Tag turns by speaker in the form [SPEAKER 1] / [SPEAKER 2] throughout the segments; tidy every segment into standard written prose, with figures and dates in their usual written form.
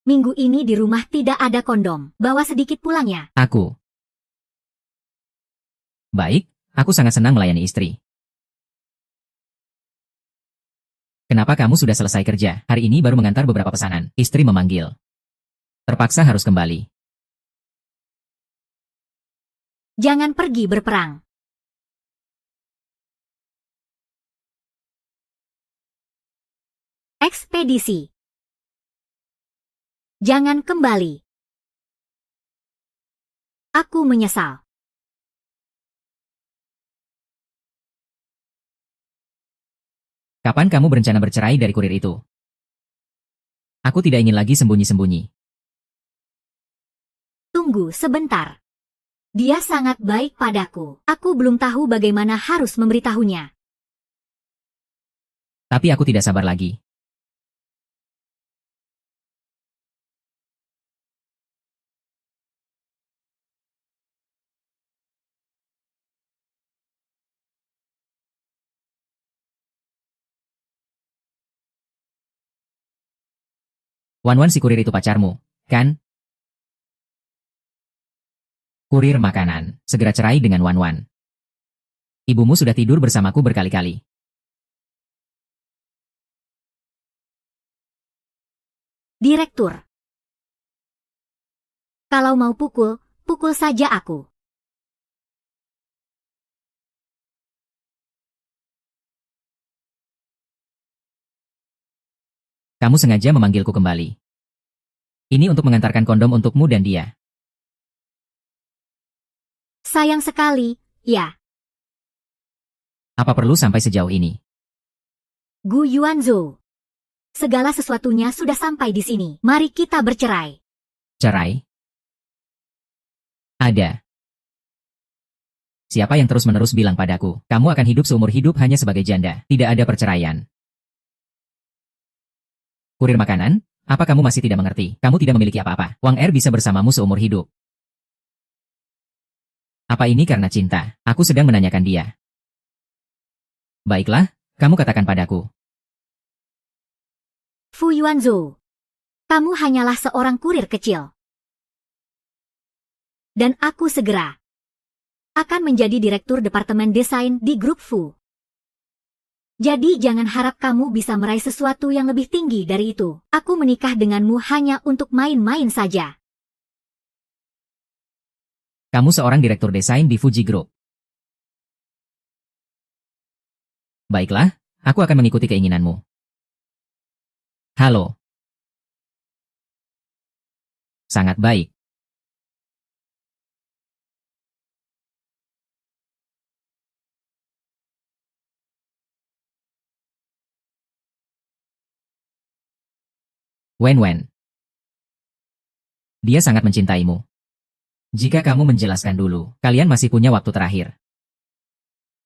[SPEAKER 1] Minggu ini di rumah tidak ada kondom. Bawa sedikit pulang ya.
[SPEAKER 2] Aku. Baik, aku sangat senang melayani istri. Kenapa kamu sudah selesai kerja? Hari ini baru mengantar beberapa pesanan. Istri memanggil. Terpaksa harus kembali.
[SPEAKER 1] Jangan pergi berperang. Ekspedisi. Jangan kembali. Aku menyesal.
[SPEAKER 2] Kapan kamu berencana bercerai dari kurir itu? Aku tidak ingin lagi sembunyi-sembunyi.
[SPEAKER 1] Tunggu sebentar. Dia sangat baik padaku. Aku belum tahu bagaimana harus memberitahunya.
[SPEAKER 2] Tapi aku tidak sabar lagi. Wan-Wan, si kurir itu pacarmu, kan? Kurir makanan, segera cerai dengan Wan-Wan. Ibumu sudah tidur bersamaku berkali-kali.
[SPEAKER 1] Direktur. Kalau mau pukul, pukul saja aku.
[SPEAKER 2] Kamu sengaja memanggilku kembali. Ini untuk mengantarkan kondom untukmu dan dia.
[SPEAKER 1] Sayang sekali, ya.
[SPEAKER 2] Apa perlu sampai sejauh ini?
[SPEAKER 1] Gu Yuanzhou. Segala sesuatunya sudah sampai di sini. Mari kita bercerai.
[SPEAKER 2] Cerai? Ada. Siapa yang terus-menerus bilang padaku, kamu akan hidup seumur hidup hanya sebagai janda, tidak ada perceraian. Kurir makanan? Apa kamu masih tidak mengerti? Kamu tidak memiliki apa-apa. Wang Er bisa bersamamu seumur hidup. Apa ini karena cinta? Aku sedang menanyakan dia. Baiklah, kamu katakan padaku.
[SPEAKER 1] Fu Yuanzhou. Kamu hanyalah seorang kurir kecil. Dan aku segera akan menjadi direktur departemen desain di grup Fu. Jadi jangan harap kamu bisa meraih sesuatu yang lebih tinggi dari itu. Aku menikah denganmu hanya untuk main-main saja.
[SPEAKER 2] Kamu seorang direktur desain di Fuji Group. Baiklah, aku akan mengikuti keinginanmu. Halo. Sangat baik. Wen-Wen. Dia sangat mencintaimu. Jika kamu menjelaskan dulu, kalian masih punya waktu terakhir.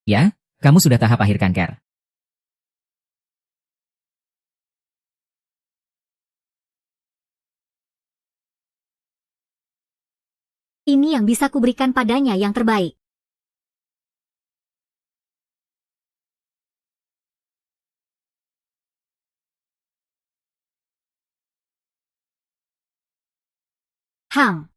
[SPEAKER 2] Ya, kamu sudah tahap akhir kanker.
[SPEAKER 1] Ini yang bisa kuberikan padanya yang terbaik. Hang.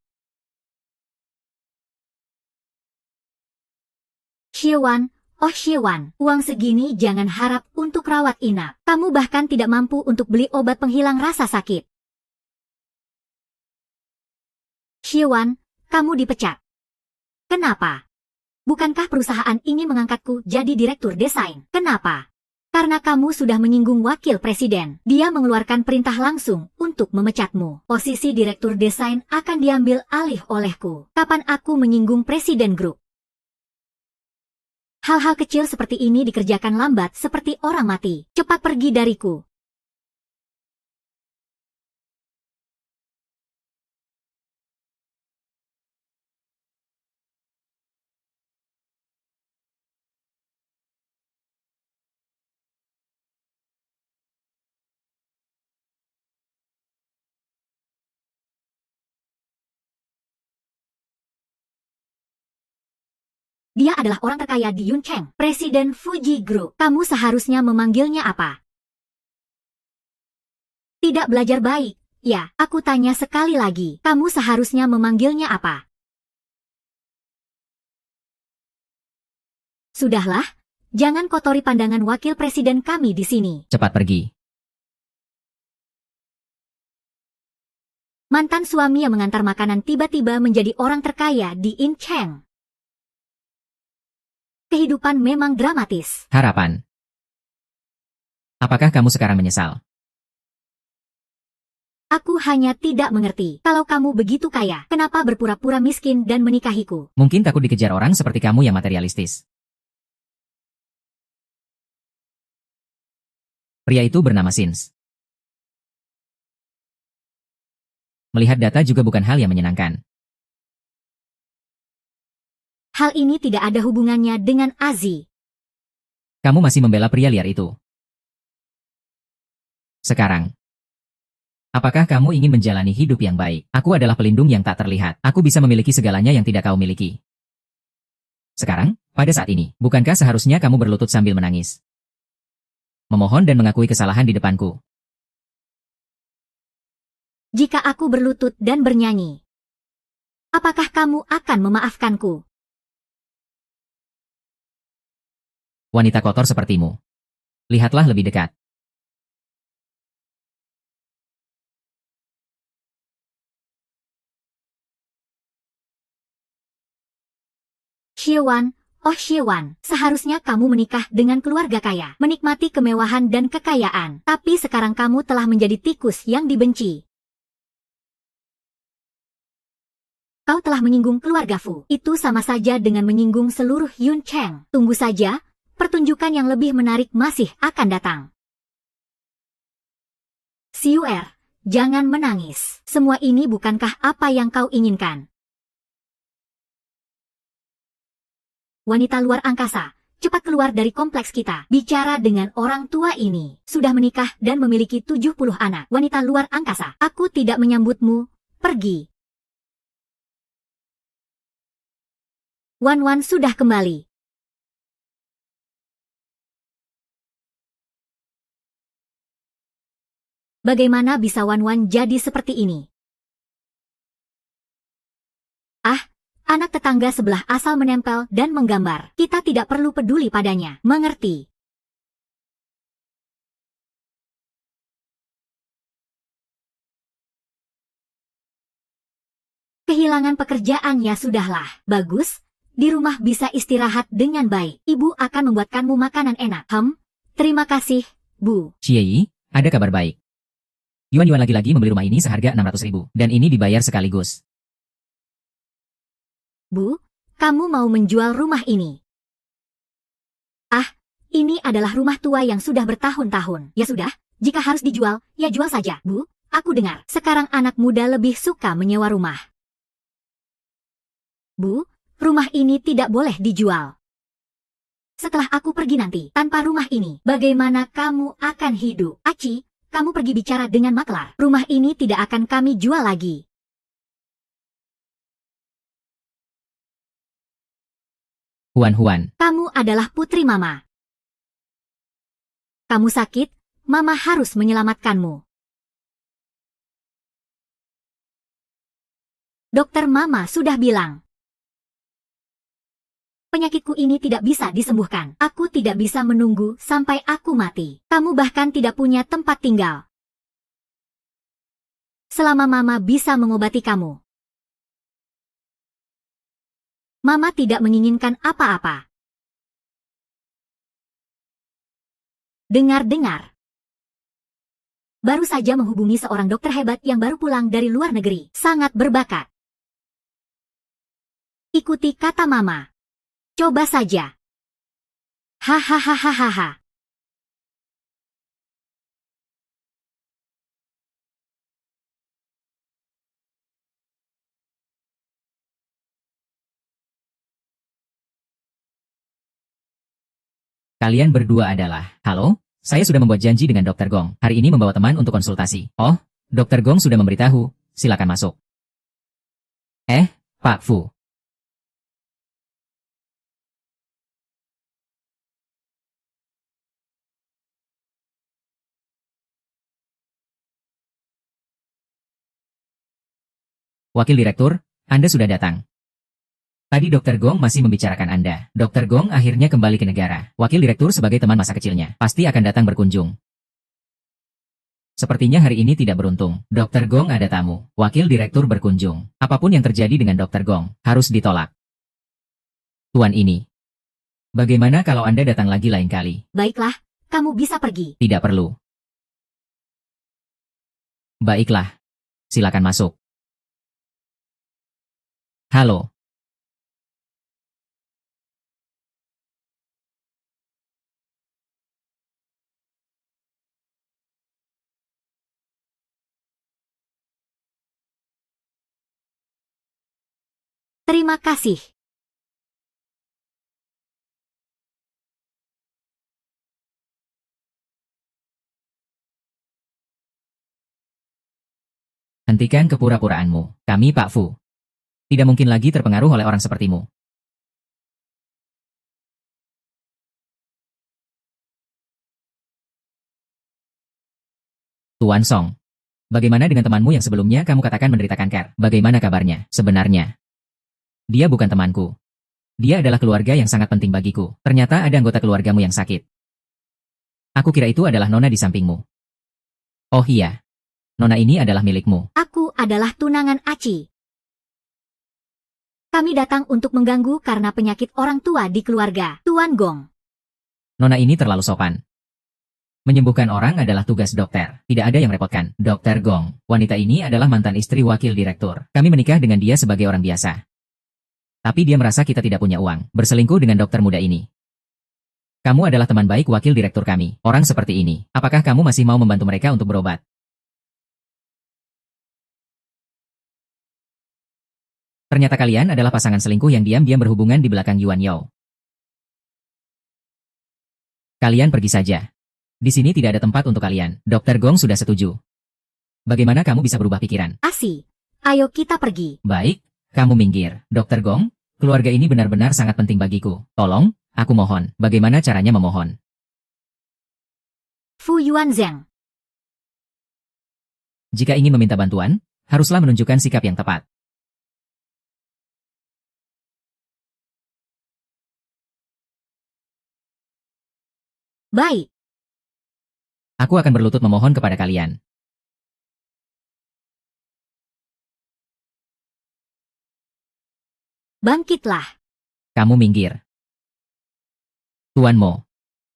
[SPEAKER 1] Xiewan, oh Xiewan, uang segini jangan harap untuk rawat inap. Kamu bahkan tidak mampu untuk beli obat penghilang rasa sakit. Xiewan, kamu dipecat. Kenapa? Bukankah perusahaan ini mengangkatku jadi direktur desain? Kenapa? Karena kamu sudah menyinggung wakil presiden. Dia mengeluarkan perintah langsung untuk memecatmu. Posisi direktur desain akan diambil alih olehku. Kapan aku menyinggung presiden grup? Hal-hal kecil seperti ini dikerjakan lambat seperti orang mati. Cepat pergi dariku. Dia adalah orang terkaya di Yuncheng, presiden Fuji Group. Kamu seharusnya memanggilnya apa? Tidak belajar baik, Ya, aku tanya sekali lagi, kamu seharusnya memanggilnya apa? Sudahlah, jangan kotori pandangan wakil presiden kami di sini.
[SPEAKER 2] Cepat pergi.
[SPEAKER 1] Mantan suami yang mengantar makanan tiba-tiba menjadi orang terkaya di Incheon. Kehidupan memang dramatis.
[SPEAKER 2] Harapan. Apakah kamu sekarang menyesal?
[SPEAKER 1] Aku hanya tidak mengerti. Kalau kamu begitu kaya, kenapa berpura-pura miskin dan menikahiku?
[SPEAKER 2] Mungkin takut dikejar orang seperti kamu yang materialistis. Pria itu bernama Sins. Melihat data juga bukan hal yang menyenangkan.
[SPEAKER 1] Hal ini tidak ada hubungannya dengan Azi.
[SPEAKER 2] Kamu masih membela pria liar itu. Sekarang. Apakah kamu ingin menjalani hidup yang baik? Aku adalah pelindung yang tak terlihat. Aku bisa memiliki segalanya yang tidak kau miliki. Sekarang, pada saat ini, bukankah seharusnya kamu berlutut sambil menangis? Memohon dan mengakui kesalahan di depanku.
[SPEAKER 1] Jika aku berlutut dan bernyanyi, apakah kamu akan memaafkanku?
[SPEAKER 2] Wanita kotor sepertimu. Lihatlah lebih dekat.
[SPEAKER 1] Xiewan, oh Xiewan, seharusnya kamu menikah dengan keluarga kaya, menikmati kemewahan dan kekayaan. Tapi sekarang kamu telah menjadi tikus yang dibenci. Kau telah menyinggung keluarga Fu. Itu sama saja dengan menyinggung seluruh Yun Cheng. Tunggu saja, pertunjukan yang lebih menarik masih akan datang. Xiuer, jangan menangis. Semua ini bukankah apa yang kau inginkan? Wanita luar angkasa, cepat keluar dari kompleks kita. Bicara dengan orang tua ini. Sudah menikah dan memiliki 70 anak. Wanita luar angkasa, aku tidak menyambutmu. Pergi. Wan Wan sudah kembali. Bagaimana bisa Wan Wan jadi seperti ini? Ah, anak tetangga sebelah asal menempel dan menggambar. Kita tidak perlu peduli padanya. Mengerti? Kehilangan pekerjaannya sudahlah. Bagus, di rumah bisa istirahat dengan baik. Ibu akan membuatkanmu makanan enak. Terima kasih, Bu.
[SPEAKER 2] Xie, ada kabar baik. Yuan lagi-lagi membeli rumah ini seharga 600.000, dan ini dibayar sekaligus.
[SPEAKER 1] Bu, kamu mau menjual rumah ini? Ah, ini adalah rumah tua yang sudah bertahun-tahun. Ya sudah, jika harus dijual, ya jual saja. Bu, aku dengar, sekarang anak muda lebih suka menyewa rumah. Bu, rumah ini tidak boleh dijual. Setelah aku pergi nanti, tanpa rumah ini, bagaimana kamu akan hidup? Aci, kamu pergi bicara dengan maklar. Rumah ini tidak akan kami jual lagi.
[SPEAKER 2] Huan,
[SPEAKER 1] Kamu adalah putri Mama. Kamu sakit, Mama harus menyelamatkanmu. Dokter Mama sudah bilang. Penyakitku ini tidak bisa disembuhkan. Aku tidak bisa menunggu sampai aku mati. Kamu bahkan tidak punya tempat tinggal. Selama Mama bisa mengobati kamu. Mama tidak menginginkan apa-apa. Dengar-dengar. Baru saja menghubungi seorang dokter hebat yang baru pulang dari luar negeri. Sangat berbakat. Ikuti kata Mama. Coba saja. Hahaha.
[SPEAKER 2] Kalian berdua adalah, halo? Saya sudah membuat janji dengan Dr. Gong. Hari ini membawa teman untuk konsultasi. Oh, Dr. Gong sudah memberitahu. Silakan masuk. Pak Fu. Wakil Direktur, Anda sudah datang. Tadi Dr. Gong masih membicarakan Anda. Dr. Gong akhirnya kembali ke negara. Wakil Direktur sebagai teman masa kecilnya, pasti akan datang berkunjung. Sepertinya hari ini tidak beruntung. Dr. Gong ada tamu. Wakil Direktur berkunjung. Apapun yang terjadi dengan Dr. Gong, harus ditolak. Tuan ini. Bagaimana kalau Anda datang lagi lain kali?
[SPEAKER 1] Baiklah, kamu bisa pergi.
[SPEAKER 2] Tidak perlu. Baiklah. Silakan masuk. Halo.
[SPEAKER 1] Terima kasih.
[SPEAKER 2] Hentikan kepura-puraanmu. Kami Pak Fu. Tidak mungkin lagi terpengaruh oleh orang sepertimu. Tuan Song. Bagaimana dengan temanmu yang sebelumnya kamu katakan menderita kanker? Bagaimana kabarnya? Sebenarnya, dia bukan temanku. Dia adalah keluarga yang sangat penting bagiku. Ternyata ada anggota keluargamu yang sakit. Aku kira itu adalah Nona di sampingmu. Oh iya. Nona ini adalah milikmu.
[SPEAKER 1] Aku adalah tunangan Aci. Kami datang untuk mengganggu karena penyakit orang tua di keluarga. Tuan Gong.
[SPEAKER 2] Nona ini terlalu sopan. Menyembuhkan orang adalah tugas dokter. Tidak ada yang repotkan. Dr. Gong. Wanita ini adalah mantan istri wakil direktur. Kami menikah dengan dia sebagai orang biasa. Tapi dia merasa kita tidak punya uang. Berselingkuh dengan dokter muda ini. Kamu adalah teman baik wakil direktur kami. Orang seperti ini. Apakah kamu masih mau membantu mereka untuk berobat? Ternyata kalian adalah pasangan selingkuh yang diam-diam berhubungan di belakang Yuan Yao. Kalian pergi saja. Di sini tidak ada tempat untuk kalian. Dr. Gong sudah setuju. Bagaimana kamu bisa berubah pikiran?
[SPEAKER 1] Asi, ayo kita pergi.
[SPEAKER 2] Baik, kamu minggir. Dr. Gong, keluarga ini benar-benar sangat penting bagiku. Tolong, aku mohon. Bagaimana caranya memohon?
[SPEAKER 1] Fu Yuanzhang.
[SPEAKER 2] Jika ingin meminta bantuan, haruslah menunjukkan sikap yang tepat.
[SPEAKER 1] Baik.
[SPEAKER 2] Aku akan berlutut memohon kepada kalian.
[SPEAKER 1] Bangkitlah.
[SPEAKER 2] Kamu minggir. Tuan Mo.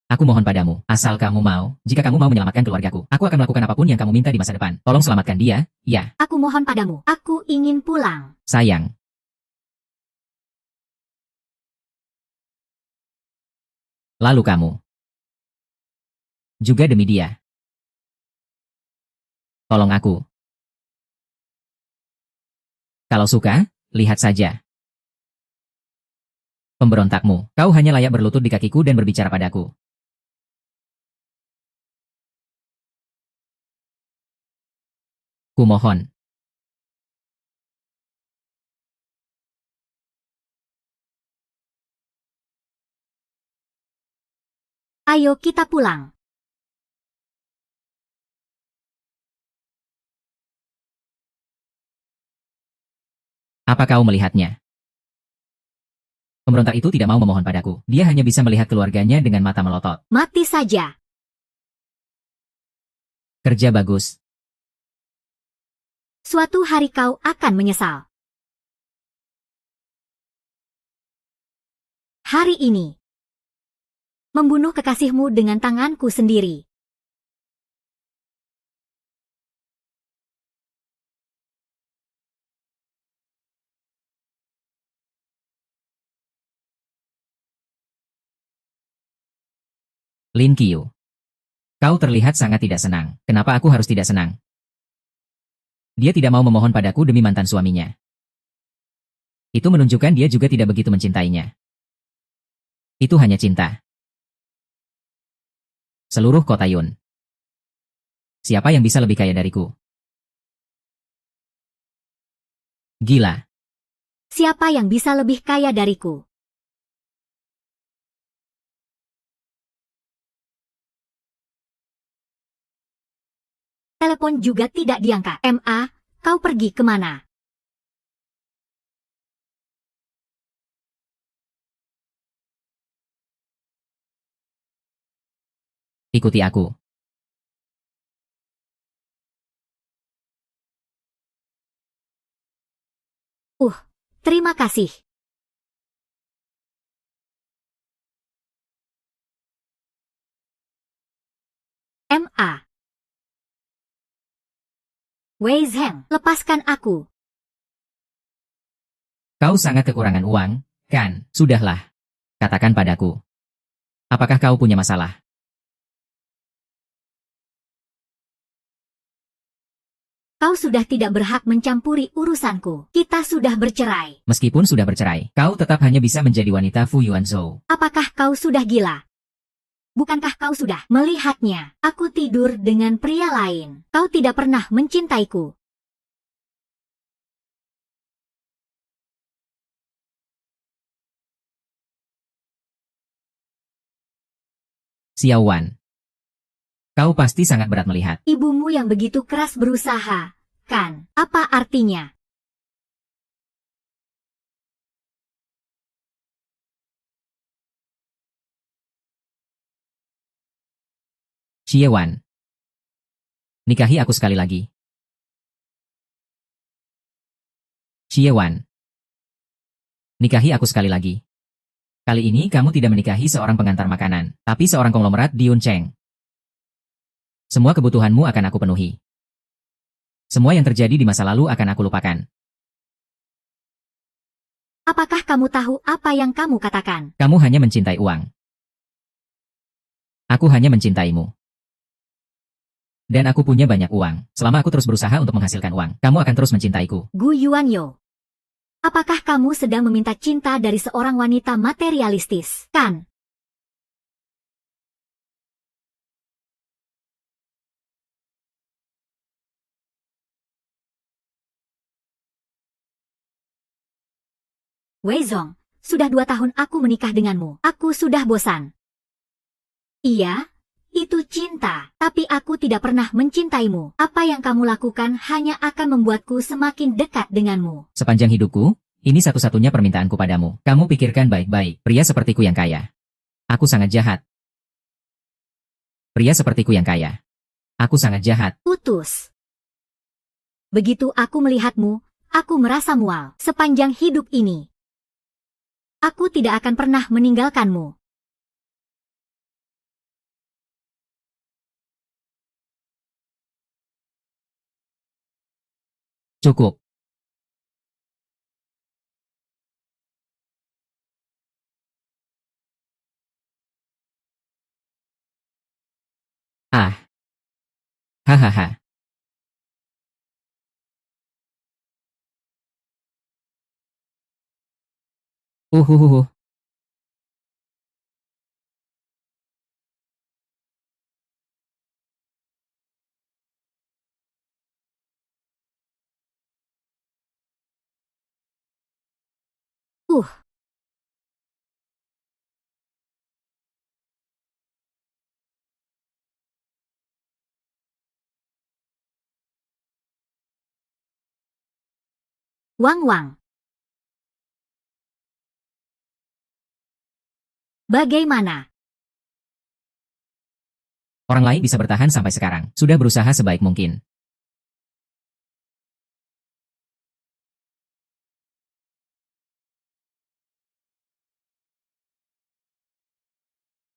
[SPEAKER 2] Aku mohon padamu, asal kamu mau, jika kamu mau menyelamatkan keluargaku, aku akan melakukan apapun yang kamu minta di masa depan. Tolong selamatkan dia, ya.
[SPEAKER 1] Aku mohon padamu. Aku ingin pulang.
[SPEAKER 2] Sayang. Lalu kamu. Juga demi dia. Tolong aku. Kalau suka, lihat saja. Pemberontakmu, kau hanya layak berlutut di kakiku dan berbicara padaku. Kumohon.
[SPEAKER 1] Ayo kita pulang.
[SPEAKER 2] Apa kau melihatnya? Pemberontak itu tidak mau memohon padaku. Dia hanya bisa melihat keluarganya dengan mata melotot.
[SPEAKER 1] Mati saja.
[SPEAKER 2] Kerja bagus.
[SPEAKER 1] Suatu hari kau akan menyesal. Hari ini. Membunuh kekasihmu dengan tanganku sendiri.
[SPEAKER 2] Lin Qiu. Kau terlihat sangat tidak senang. Kenapa aku harus tidak senang? Dia tidak mau memohon padaku demi mantan suaminya. Itu menunjukkan dia juga tidak begitu mencintainya. Itu hanya cinta. Seluruh kota Yun. Siapa yang bisa lebih kaya dariku? Gila.
[SPEAKER 1] Siapa yang bisa lebih kaya dariku? Telepon juga tidak diangkat. MA, kau pergi kemana?
[SPEAKER 2] Ikuti aku.
[SPEAKER 1] Terima kasih. M.A. Wei Zheng, lepaskan aku.
[SPEAKER 2] Kau sangat kekurangan uang, kan? Sudahlah. Katakan padaku. Apakah kau punya masalah?
[SPEAKER 1] Kau sudah tidak berhak mencampuri urusanku. Kita sudah bercerai.
[SPEAKER 2] Meskipun sudah bercerai, kau tetap hanya bisa menjadi wanita Fu Yuanzhou.
[SPEAKER 1] Apakah kau sudah gila? Bukankah kau sudah melihatnya? Aku tidur dengan pria lain. Kau tidak pernah mencintaiku.
[SPEAKER 2] Xiao Wan. Kau pasti sangat berat melihat.
[SPEAKER 1] Ibumu yang begitu keras berusaha, kan? Apa artinya?
[SPEAKER 2] Xie Wan. Nikahi aku sekali lagi. Xie Wan. Nikahi aku sekali lagi. Kali ini kamu tidak menikahi seorang pengantar makanan, tapi seorang konglomerat Diun Cheng. Semua kebutuhanmu akan aku penuhi. Semua yang terjadi di masa lalu akan aku lupakan.
[SPEAKER 1] Apakah kamu tahu apa yang kamu katakan?
[SPEAKER 2] Kamu hanya mencintai uang. Aku hanya mencintaimu. Dan aku punya banyak uang. Selama aku terus berusaha untuk menghasilkan uang, kamu akan terus mencintaiku.
[SPEAKER 1] Gu Yuanyo. Apakah kamu sedang meminta cinta dari seorang wanita materialistis, kan? Wei Zong, sudah 2 tahun aku menikah denganmu. Aku sudah bosan. Iya, itu cinta. Tapi aku tidak pernah mencintaimu. Apa yang kamu lakukan hanya akan membuatku semakin dekat denganmu.
[SPEAKER 2] Sepanjang hidupku, ini satu-satunya permintaanku padamu. Kamu pikirkan baik-baik, pria sepertiku yang kaya. Aku sangat jahat. Pria sepertiku yang kaya. Aku sangat jahat.
[SPEAKER 1] Putus. Begitu aku melihatmu, aku merasa mual. Sepanjang hidup ini, aku tidak akan pernah meninggalkanmu.
[SPEAKER 2] Cukup. Ah. Hahaha. Uhuhuhu.
[SPEAKER 1] Uh, Wang Wang. Bagaimana?
[SPEAKER 2] Orang lain bisa bertahan sampai sekarang. Sudah berusaha sebaik mungkin.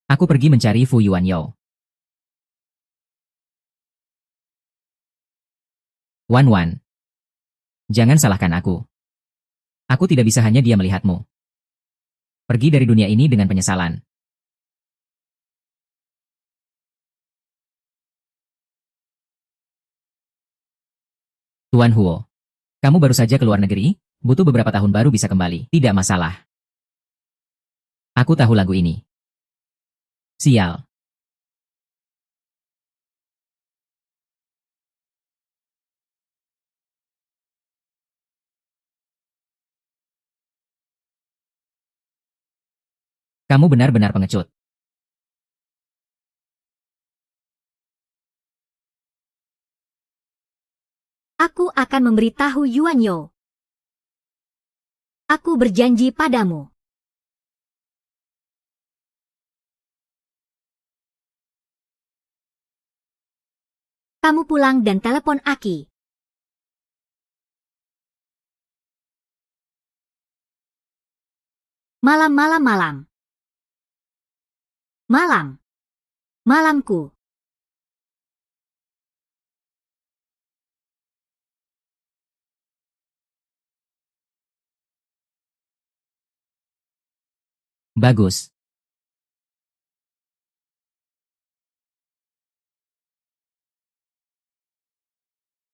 [SPEAKER 2] Aku pergi mencari Fu Yuanyo. Wan Wan. Jangan salahkan aku. Aku tidak bisa hanya dia melihatmu. Pergi dari dunia ini dengan penyesalan. Tuan Huo. Kamu baru saja keluar negeri, butuh beberapa tahun baru bisa kembali. Tidak masalah. Aku tahu lagu ini. Sial. Kamu benar-benar pengecut.
[SPEAKER 1] Aku akan memberitahu Yuanyo. Aku berjanji padamu. Kamu pulang dan telepon Aki. Malam. Malamku.
[SPEAKER 2] Bagus.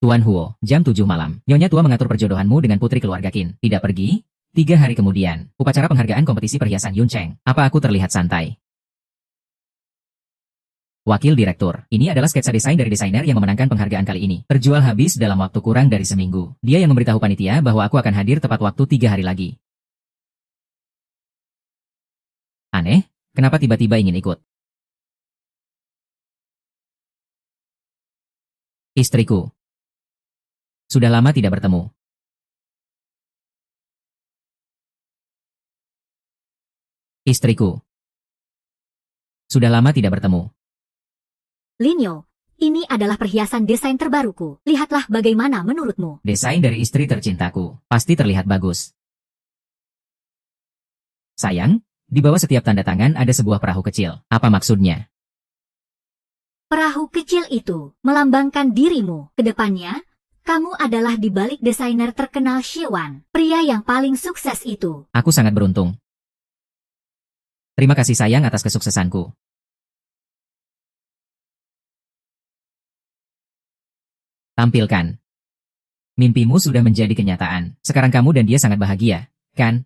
[SPEAKER 2] Tuan Huo, jam 7 malam. Nyonya tua mengatur perjodohanmu dengan putri keluarga Qin. Tidak pergi? 3 hari kemudian, upacara penghargaan kompetisi perhiasan Yun Cheng. Apa aku terlihat santai? Wakil Direktur, ini adalah sketsa desain dari desainer yang memenangkan penghargaan kali ini. Terjual habis dalam waktu kurang dari seminggu. Dia yang memberitahu panitia bahwa aku akan hadir tepat waktu 3 hari lagi. Aneh, kenapa tiba-tiba ingin ikut? Istriku. Sudah lama tidak bertemu. Istriku. Sudah lama tidak bertemu.
[SPEAKER 1] Linyo, ini adalah perhiasan desain terbaruku. Lihatlah bagaimana menurutmu.
[SPEAKER 2] Desain dari istri tercintaku. Pasti terlihat bagus. Sayang, di bawah setiap tanda tangan ada sebuah perahu kecil. Apa maksudnya?
[SPEAKER 1] Perahu kecil itu melambangkan dirimu. Kedepannya, kamu adalah di balik desainer terkenal Shiwan, pria yang paling sukses itu.
[SPEAKER 2] Aku sangat beruntung. Terima kasih sayang atas kesuksesanku. Tampilkan. Mimpimu sudah menjadi kenyataan. Sekarang kamu dan dia sangat bahagia, kan?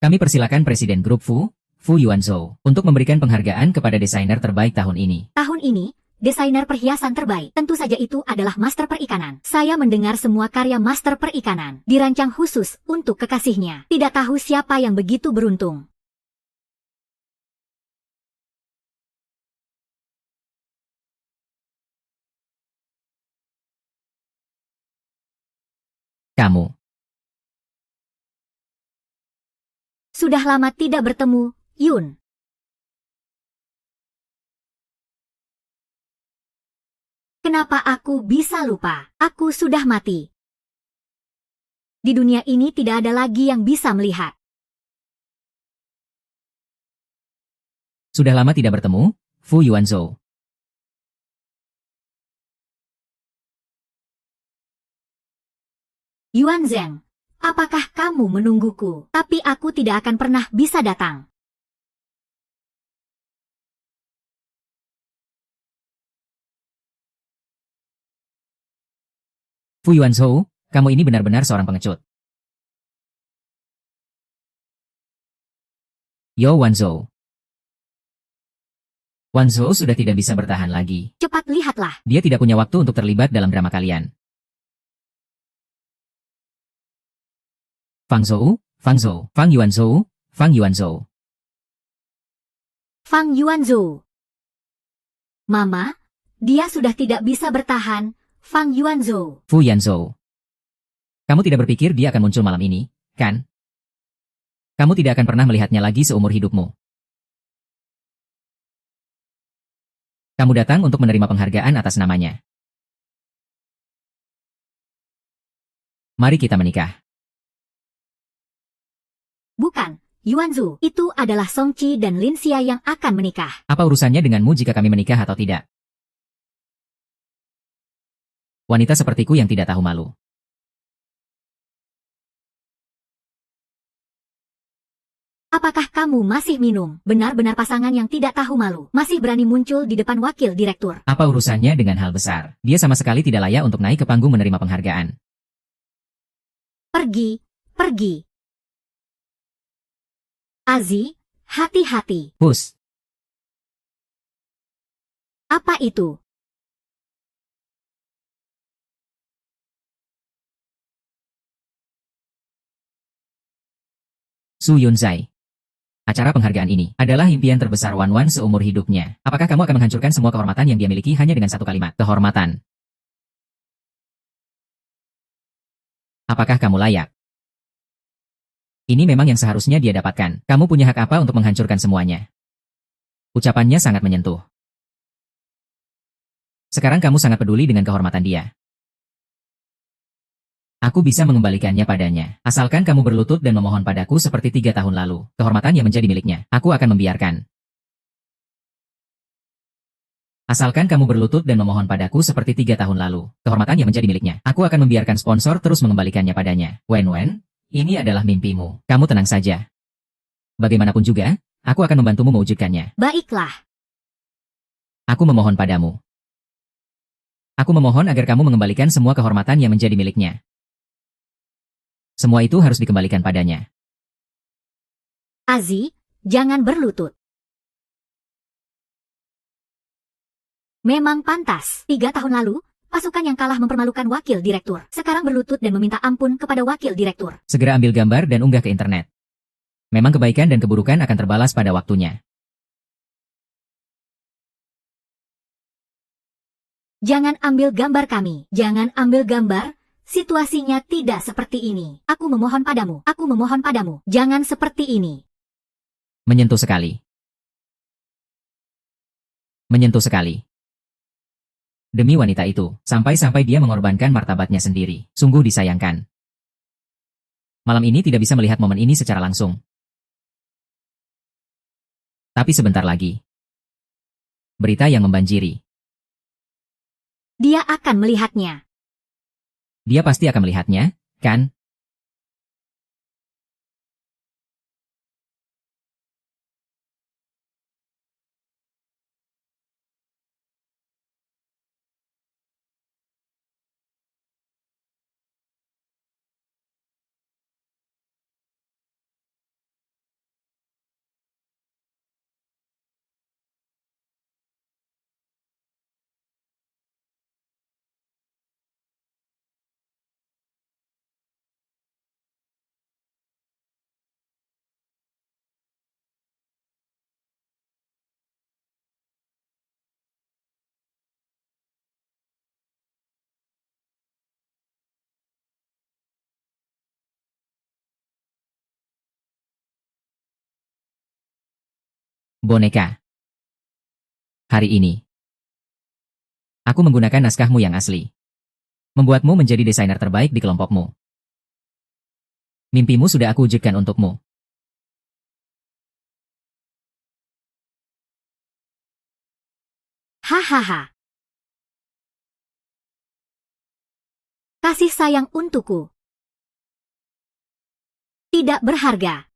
[SPEAKER 2] Kami persilakan Presiden Grup Fu Yuanzhou, untuk memberikan penghargaan kepada desainer terbaik tahun ini.
[SPEAKER 1] Tahun ini, desainer perhiasan terbaik, tentu saja itu adalah Master Perikanan. Saya mendengar semua karya Master Perikanan dirancang khusus untuk kekasihnya. Tidak tahu siapa yang begitu beruntung.
[SPEAKER 2] Kamu.
[SPEAKER 1] Sudah lama tidak bertemu, Yun. Kenapa aku bisa lupa? Aku sudah mati. Di dunia ini tidak ada lagi yang bisa melihat.
[SPEAKER 2] Sudah lama tidak bertemu, Fu Yuanzhou.
[SPEAKER 1] Yuan Zheng, apakah kamu menungguku? Tapi aku tidak akan pernah bisa datang.
[SPEAKER 2] Fu Yuanzhou, kamu ini benar-benar seorang pengecut. Yo Wanzhou. Wanzhou sudah tidak bisa bertahan lagi.
[SPEAKER 1] Cepat lihatlah.
[SPEAKER 2] Dia tidak punya waktu untuk terlibat dalam drama kalian. Fang Yuanzhou.
[SPEAKER 1] Fang Yuanzhou. Mama, dia sudah tidak bisa bertahan. Fang Yuanzhou.
[SPEAKER 2] Fu Yanzhou. Kamu tidak berpikir dia akan muncul malam ini, kan? Kamu tidak akan pernah melihatnya lagi seumur hidupmu. Kamu datang untuk menerima penghargaan atas namanya. Mari kita menikah.
[SPEAKER 1] Bukan, Yuanzhou. Itu adalah Songqi dan Lin Xia yang akan menikah.
[SPEAKER 2] Apa urusannya denganmu jika kami menikah atau tidak? Wanita sepertiku yang tidak tahu malu.
[SPEAKER 1] Apakah kamu masih minum? Benar-benar pasangan yang tidak tahu malu. Masih berani muncul di depan wakil direktur.
[SPEAKER 2] Apa urusannya dengan hal besar? Dia sama sekali tidak layak untuk naik ke panggung menerima penghargaan.
[SPEAKER 1] Pergi. Azi, hati-hati.
[SPEAKER 2] Hus.
[SPEAKER 1] Apa itu?
[SPEAKER 2] Su Yunzai. Acara penghargaan ini adalah impian terbesar Wan Wan seumur hidupnya. Apakah kamu akan menghancurkan semua kehormatan yang dia miliki hanya dengan satu kalimat? Kehormatan. Apakah kamu layak? Ini memang yang seharusnya dia dapatkan. Kamu punya hak apa untuk menghancurkan semuanya? Ucapannya sangat menyentuh. Sekarang kamu sangat peduli dengan kehormatan dia. Aku bisa mengembalikannya padanya. Asalkan kamu berlutut dan memohon padaku seperti 3 tahun lalu. Kehormatan yang menjadi miliknya. Aku akan membiarkan. Asalkan kamu berlutut dan memohon padaku seperti 3 tahun lalu. Kehormatan yang menjadi miliknya. Aku akan membiarkan sponsor terus mengembalikannya padanya. Wen, ini adalah mimpimu. Kamu tenang saja. Bagaimanapun juga, aku akan membantumu mewujudkannya.
[SPEAKER 1] Baiklah.
[SPEAKER 2] Aku memohon padamu. Aku memohon agar kamu mengembalikan semua kehormatan yang menjadi miliknya. Semua itu harus dikembalikan padanya.
[SPEAKER 1] Azi, jangan berlutut. Memang pantas. 3 tahun lalu, pasukan yang kalah mempermalukan wakil direktur. Sekarang berlutut dan meminta ampun kepada wakil direktur.
[SPEAKER 2] Segera ambil gambar dan unggah ke internet. Memang kebaikan dan keburukan akan terbalas pada waktunya.
[SPEAKER 1] Jangan ambil gambar kami. Jangan ambil gambar. Situasinya tidak seperti ini. Aku memohon padamu. Aku memohon padamu. Jangan seperti ini.
[SPEAKER 2] Menyentuh sekali. Menyentuh sekali. Demi wanita itu, sampai-sampai dia mengorbankan martabatnya sendiri. Sungguh disayangkan. Malam ini tidak bisa melihat momen ini secara langsung. Tapi sebentar lagi. Berita yang membanjiri.
[SPEAKER 1] Dia akan melihatnya.
[SPEAKER 2] Dia pasti akan melihatnya, kan? Boneka. Hari ini, aku menggunakan naskahmu yang asli. Membuatmu menjadi desainer terbaik di kelompokmu. Mimpimu sudah aku wujudkan untukmu.
[SPEAKER 1] Hahaha. Kasih sayang untukku. Tidak berharga.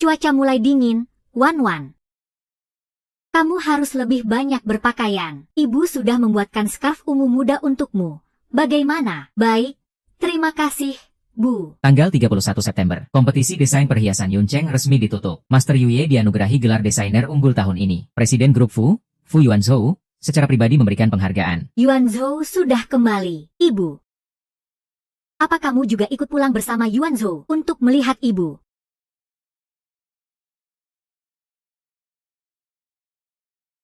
[SPEAKER 1] Cuaca mulai dingin, Wan. Kamu harus lebih banyak berpakaian. Ibu sudah membuatkan scarf ungu muda untukmu. Bagaimana? Baik. Terima kasih, Bu.
[SPEAKER 2] Tanggal 31 September, kompetisi desain perhiasan Yuncheng resmi ditutup. Master Yuye dianugerahi gelar desainer unggul tahun ini. Presiden grup Fu Yuanzhou, secara pribadi memberikan penghargaan.
[SPEAKER 1] Yuanzhou sudah kembali, Ibu. Apa kamu juga ikut pulang bersama Yuanzhou untuk melihat Ibu?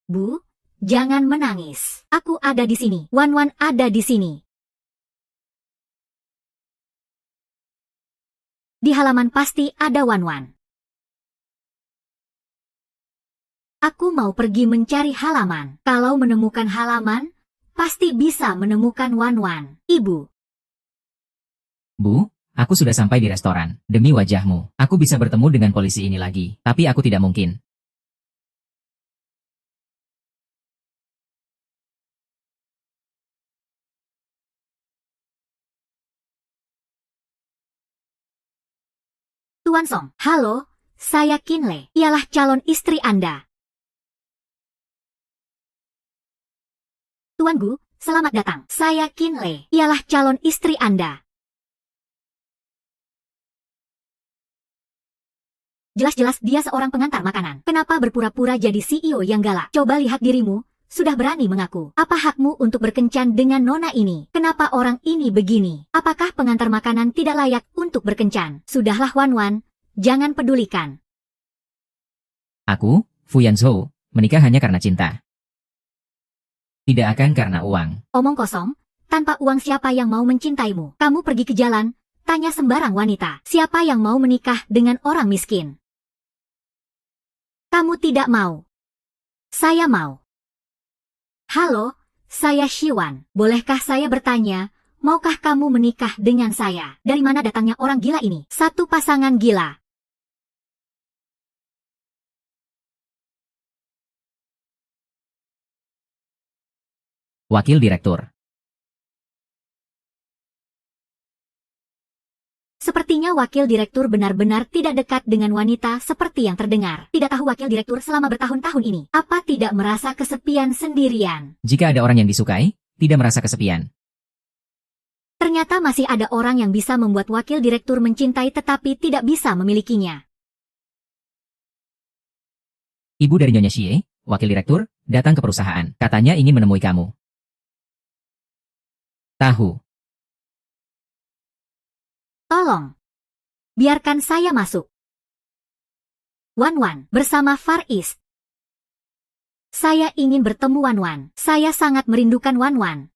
[SPEAKER 1] Bu, jangan menangis. Aku ada di sini. Wan ada di sini. Di halaman pasti ada Wan. Aku mau pergi mencari halaman. Kalau menemukan halaman, pasti bisa menemukan Wan. Ibu.
[SPEAKER 2] Bu, aku sudah sampai di restoran. Demi wajahmu, aku bisa bertemu dengan polisi ini lagi. Tapi aku tidak mungkin.
[SPEAKER 1] Tuan Song, halo, saya Kinle, ialah calon istri Anda. Tuan Gu, selamat datang. Saya Kinle, ialah calon istri Anda. Jelas-jelas dia seorang pengantar makanan. Kenapa berpura-pura jadi CEO yang galak? Coba lihat dirimu, sudah berani mengaku. Apa hakmu untuk berkencan dengan nona ini? Kenapa orang ini begini? Apakah pengantar makanan tidak layak untuk berkencan? Sudahlah Wan, jangan pedulikan.
[SPEAKER 2] Aku, Fu Yuanzhou, menikah hanya karena cinta. Tidak akan karena uang.
[SPEAKER 1] Omong kosong, Tanpa uang siapa yang mau mencintaimu? Kamu pergi ke jalan, tanya sembarang wanita. Siapa yang mau menikah dengan orang miskin? Kamu tidak mau. Saya mau. Halo, saya Shiwan. Bolehkah saya bertanya, maukah kamu menikah dengan saya? Dari mana datangnya orang gila ini? Satu pasangan gila.
[SPEAKER 2] Wakil Direktur.
[SPEAKER 1] Sepertinya wakil direktur benar-benar tidak dekat dengan wanita seperti yang terdengar. Tidak tahu wakil direktur selama bertahun-tahun ini. Apa tidak merasa kesepian sendirian?
[SPEAKER 2] Jika ada orang yang disukai, tidak merasa kesepian.
[SPEAKER 1] Ternyata masih ada orang yang bisa membuat wakil direktur mencintai tetapi tidak bisa memilikinya.
[SPEAKER 2] Ibu dari Nyonya Xie, wakil direktur, datang ke perusahaan. Katanya ingin menemui kamu. Tahu.
[SPEAKER 1] Tolong. Biarkan saya masuk. Wan bersama Far East. Saya ingin bertemu Wan. Saya sangat merindukan Wan.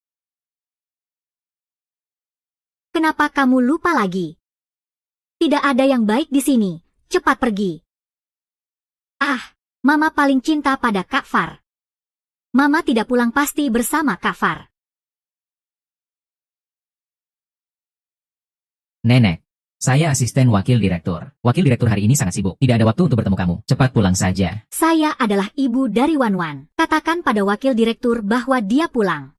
[SPEAKER 1] Kenapa kamu lupa lagi? Tidak ada yang baik di sini. Cepat pergi. Ah, Mama paling cinta pada Kak Far. Mama tidak pulang pasti bersama Kak Far.
[SPEAKER 2] Nenek, saya asisten wakil direktur. Wakil direktur hari ini sangat sibuk. Tidak ada waktu untuk bertemu kamu. Cepat pulang saja.
[SPEAKER 1] Saya adalah ibu dari Wan. Katakan pada wakil direktur bahwa dia pulang.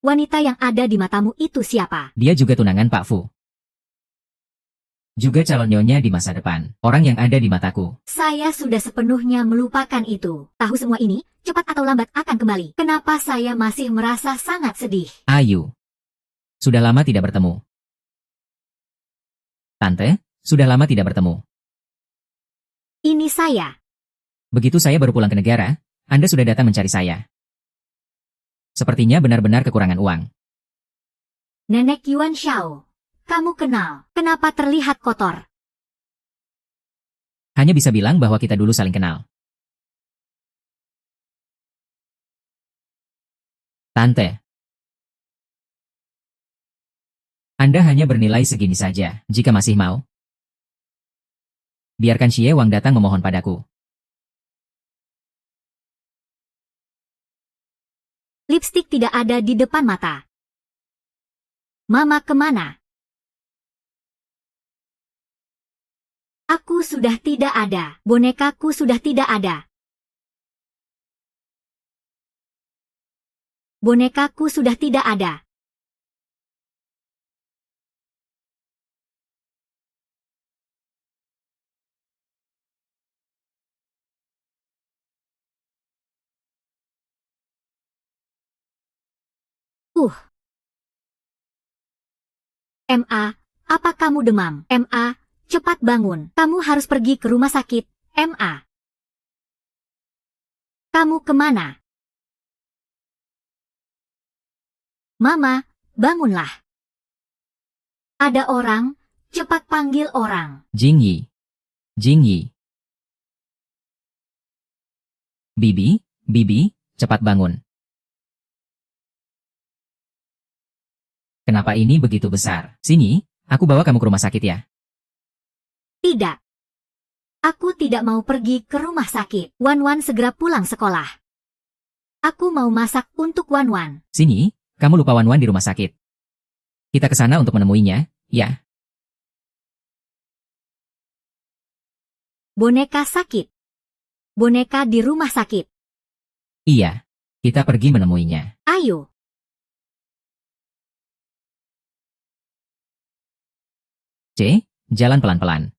[SPEAKER 1] Wanita yang ada di matamu itu siapa?
[SPEAKER 2] Dia juga tunangan Pak Fu. Juga calon nyonya di masa depan. Orang yang ada di mataku.
[SPEAKER 1] Saya sudah sepenuhnya melupakan itu. Tahu semua ini, cepat atau lambat akan kembali. Kenapa saya masih merasa sangat sedih?
[SPEAKER 2] Ayu. Sudah lama tidak bertemu. Tante, sudah lama tidak bertemu.
[SPEAKER 1] Ini saya.
[SPEAKER 2] Begitu saya baru pulang ke negara, Anda sudah datang mencari saya. Sepertinya benar-benar kekurangan uang.
[SPEAKER 1] Nenek Yuan Xiao. Kamu kenal. Kenapa terlihat kotor?
[SPEAKER 2] Hanya bisa bilang bahwa kita dulu saling kenal. Tante. Anda hanya bernilai segini saja, jika masih mau. Biarkan Xie Wang datang memohon padaku.
[SPEAKER 1] Lipstik tidak ada di depan mata. Mama kemana? Aku sudah tidak ada. Bonekaku sudah tidak ada. Bonekaku sudah tidak ada. Ma, apa kamu demam? Ma, cepat bangun. Kamu harus pergi ke rumah sakit. Ma. Kamu kemana? Mama, bangunlah. Ada orang, cepat panggil orang.
[SPEAKER 2] Jing Yi. Jing Yi. Bibi, cepat bangun. Kenapa ini begitu besar? Sini, aku bawa kamu ke rumah sakit ya.
[SPEAKER 1] Tidak. Aku tidak mau pergi ke rumah sakit. Wan segera pulang sekolah. Aku mau masak untuk Wan.
[SPEAKER 2] Sini, kamu lupa Wan di rumah sakit. Kita ke sana untuk menemuinya, ya.
[SPEAKER 1] Boneka sakit. Boneka di rumah sakit.
[SPEAKER 2] Iya, kita pergi menemuinya.
[SPEAKER 1] Ayo.
[SPEAKER 2] Jalan pelan-pelan.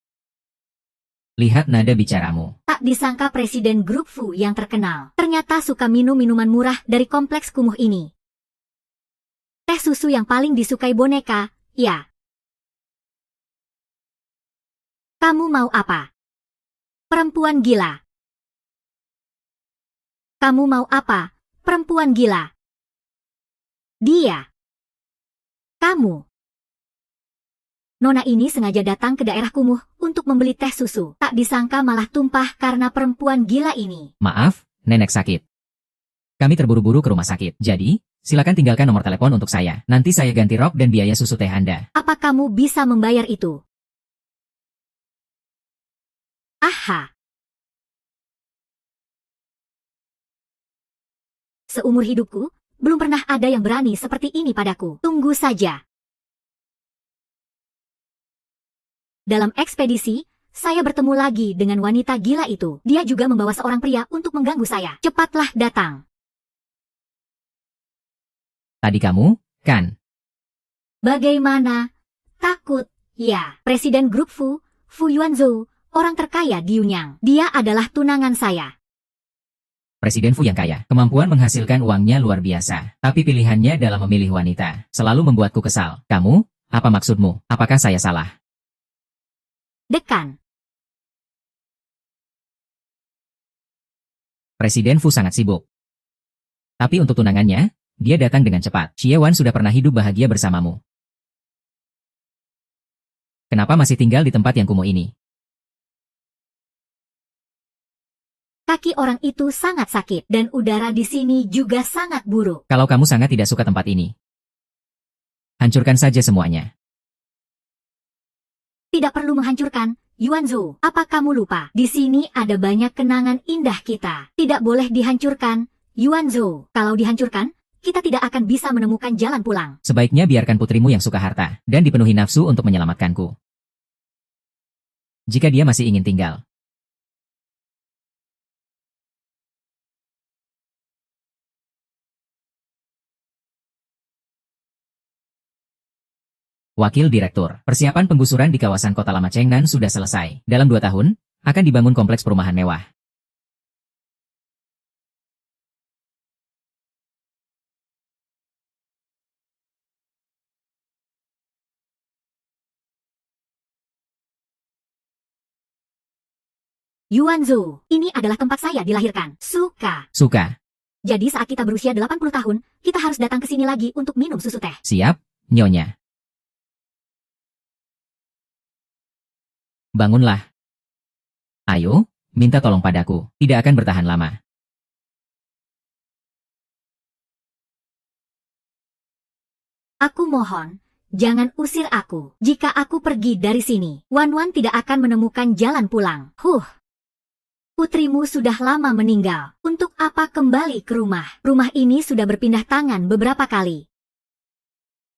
[SPEAKER 2] Lihat nada bicaramu.
[SPEAKER 1] Tak disangka presiden grup Fu yang terkenal. Ternyata suka minum minuman murah dari kompleks kumuh ini. Teh susu yang paling disukai boneka, ya. Kamu mau apa? Perempuan gila. Kamu mau apa? Perempuan gila. Dia. Kamu. Nona ini sengaja datang ke daerah kumuh untuk untuk membeli teh susu. Tak disangka malah tumpah karena perempuan gila ini.
[SPEAKER 2] Maaf, nenek sakit. Kami terburu-buru ke rumah sakit. Jadi, silakan tinggalkan nomor telepon untuk saya. Nanti saya ganti rok dan biaya susu teh Anda.
[SPEAKER 1] Apa kamu bisa membayar itu? Aha. Seumur hidupku, belum pernah ada yang berani seperti ini padaku. Tunggu saja. Dalam ekspedisi, saya bertemu lagi dengan wanita gila itu. Dia juga membawa seorang pria untuk mengganggu saya. Cepatlah datang.
[SPEAKER 2] Tadi kamu, kan?
[SPEAKER 1] Bagaimana? Takut? Ya, Presiden Grup Fu Yuanzhou, orang terkaya di Yunyang. Dia adalah tunangan saya.
[SPEAKER 2] Presiden Fu yang kaya, kemampuan menghasilkan uangnya luar biasa. Tapi pilihannya dalam memilih wanita, selalu membuatku kesal. Kamu, apa maksudmu? Apakah saya salah?
[SPEAKER 1] Dekan.
[SPEAKER 2] Presiden Fu sangat sibuk. Tapi untuk tunangannya, dia datang dengan cepat. Xie Wan sudah pernah hidup bahagia bersamamu. Kenapa masih tinggal di tempat yang kumuh ini?
[SPEAKER 1] Kaki orang itu sangat sakit dan udara di sini juga sangat buruk.
[SPEAKER 2] Kalau kamu sangat tidak suka tempat ini, hancurkan saja semuanya.
[SPEAKER 1] Tidak perlu menghancurkan, Yuanzhou. Apa kamu lupa? Di sini ada banyak kenangan indah kita. Tidak boleh dihancurkan, Yuanzhou. Kalau dihancurkan, kita tidak akan bisa menemukan jalan pulang.
[SPEAKER 2] Sebaiknya biarkan putrimu yang suka harta dan dipenuhi nafsu untuk menyelamatkanku. Jika dia masih ingin tinggal. Wakil Direktur, persiapan penggusuran di kawasan kota lama Chengnan sudah selesai. Dalam 2 tahun, akan dibangun kompleks perumahan mewah.
[SPEAKER 1] Yuanzhou, ini adalah tempat saya dilahirkan. Suka. Jadi saat kita berusia 80 tahun, kita harus datang ke sini lagi untuk minum susu teh.
[SPEAKER 2] Siap, Nyonya. Bangunlah. Ayo, minta tolong padaku. Tidak akan bertahan lama.
[SPEAKER 1] Aku mohon, jangan usir aku. Jika aku pergi dari sini, Wan tidak akan menemukan jalan pulang. Putrimu sudah lama meninggal. Untuk apa kembali ke rumah? Rumah ini sudah berpindah tangan beberapa kali.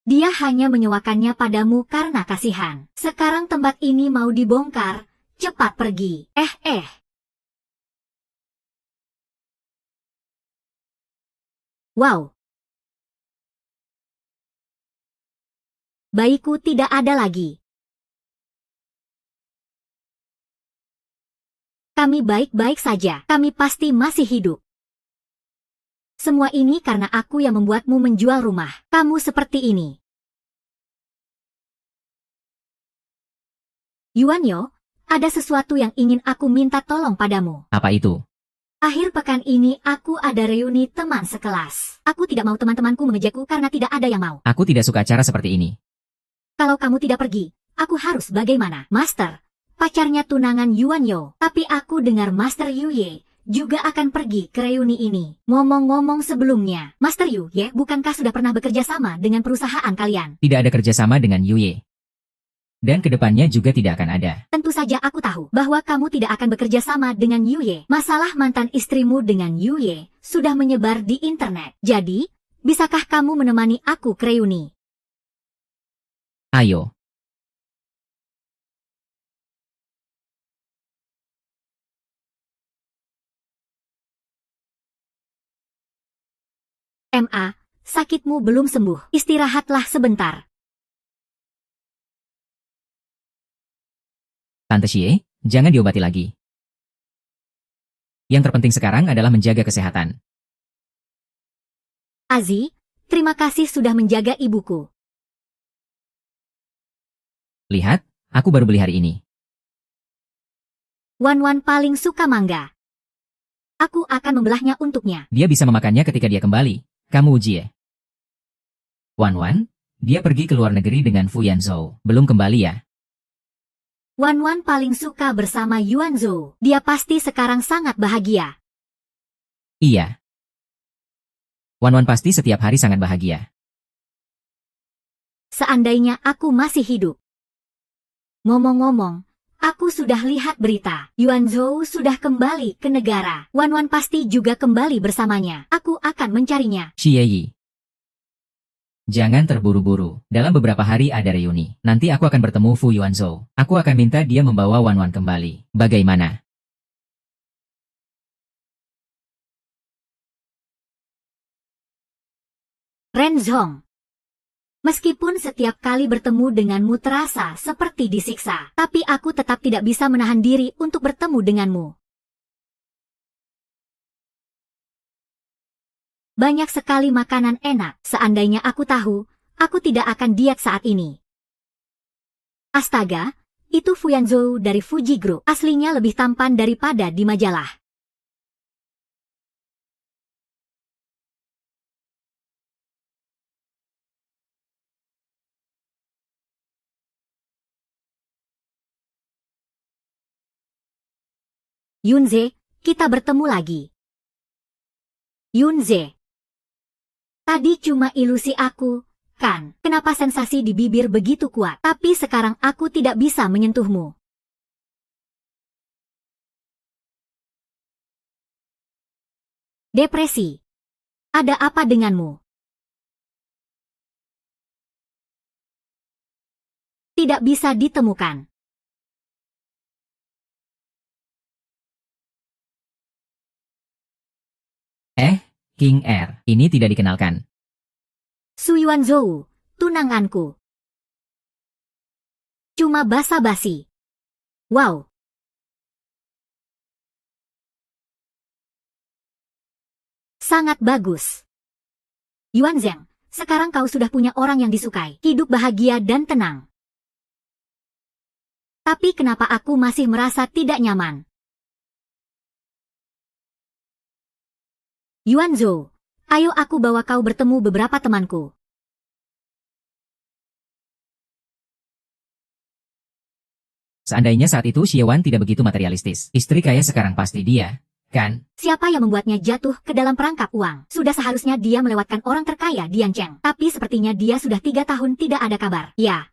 [SPEAKER 1] Dia hanya menyewakannya padamu karena kasihan. Sekarang tempat ini mau dibongkar. Cepat pergi. Wow. Bayiku tidak ada lagi. Kami baik-baik saja. Kami pasti masih hidup. Semua ini karena aku yang membuatmu menjual rumah. Kamu seperti ini. Yuanyo, ada sesuatu yang ingin aku minta tolong padamu.
[SPEAKER 2] Apa itu?
[SPEAKER 1] Akhir pekan ini aku ada reuni teman sekelas. Aku tidak mau teman-temanku mengejakku karena tidak ada yang mau.
[SPEAKER 2] Aku tidak suka acara seperti ini.
[SPEAKER 1] Kalau kamu tidak pergi, aku harus bagaimana? Master, pacarnya tunangan Yuanyo. Tapi aku dengar Master Yuye juga akan pergi ke reuni ini. Ngomong-ngomong sebelumnya, Master Yuye bukankah sudah pernah bekerja sama dengan perusahaan kalian?
[SPEAKER 2] Tidak ada kerjasama dengan Yuye. Dan kedepannya juga tidak akan ada.
[SPEAKER 1] Tentu saja aku tahu bahwa kamu tidak akan bekerja sama dengan Yuye. Masalah mantan istrimu dengan Yuye sudah menyebar di internet. Jadi, bisakah kamu menemani aku ke reuni?
[SPEAKER 2] Ayo.
[SPEAKER 1] Sakitmu belum sembuh. Istirahatlah sebentar.
[SPEAKER 2] Tante Xie, jangan diobati lagi. Yang terpenting sekarang adalah menjaga kesehatan.
[SPEAKER 1] Azi, terima kasih sudah menjaga ibuku.
[SPEAKER 2] Lihat, aku baru beli hari ini.
[SPEAKER 1] Wan paling suka mangga. Aku akan membelahnya untuknya.
[SPEAKER 2] Dia bisa memakannya ketika dia kembali. Kamu uji ya? Wan, dia pergi ke luar negeri dengan Fu Yanzhou. Belum kembali ya?
[SPEAKER 1] Wan Wan paling suka bersama Yuan Zhou. Dia pasti sekarang sangat bahagia.
[SPEAKER 2] Iya. Wan Wan pasti setiap hari sangat bahagia.
[SPEAKER 1] Seandainya aku masih hidup. Ngomong-ngomong, aku sudah lihat berita. Yuan Zhou sudah kembali ke negara. Wan Wan pasti juga kembali bersamanya. Aku akan mencarinya.
[SPEAKER 2] Xie Yi. Jangan terburu-buru. Dalam beberapa hari ada reuni. Nanti aku akan bertemu Fu Yuanzhou. Aku akan minta dia membawa Wan Wan kembali. Bagaimana?
[SPEAKER 1] Ren Zhong. Meskipun setiap kali bertemu denganmu terasa seperti disiksa, tapi aku tetap tidak bisa menahan diri untuk bertemu denganmu. Banyak sekali makanan enak. Seandainya aku tahu, aku tidak akan diet saat ini. Astaga, itu Fu Yuanzhou dari Fuji Group. Aslinya lebih tampan daripada di majalah. Yunze, kita bertemu lagi. Yunze. Tadi cuma ilusi aku, kan? Kenapa sensasi di bibir begitu kuat? Tapi sekarang aku tidak bisa menyentuhmu. Depresi. Ada apa denganmu? Tidak bisa ditemukan.
[SPEAKER 2] King R. Ini tidak dikenalkan.
[SPEAKER 1] Su Yuanzhou, tunanganku. Cuma basa-basi. Wow. Sangat bagus. Yuan Zheng, sekarang kau sudah punya orang yang disukai. Hidup bahagia dan tenang. Tapi kenapa aku masih merasa tidak nyaman? Yuan Zhou, ayo aku bawa kau bertemu beberapa temanku.
[SPEAKER 2] Seandainya saat itu Xie Wan tidak begitu materialistis. Istri kaya sekarang pasti dia, kan?
[SPEAKER 1] Siapa yang membuatnya jatuh ke dalam perangkap uang? Sudah seharusnya dia melewatkan orang terkaya di Yancheng. Tapi sepertinya dia sudah 3 tahun tidak ada kabar. Ya.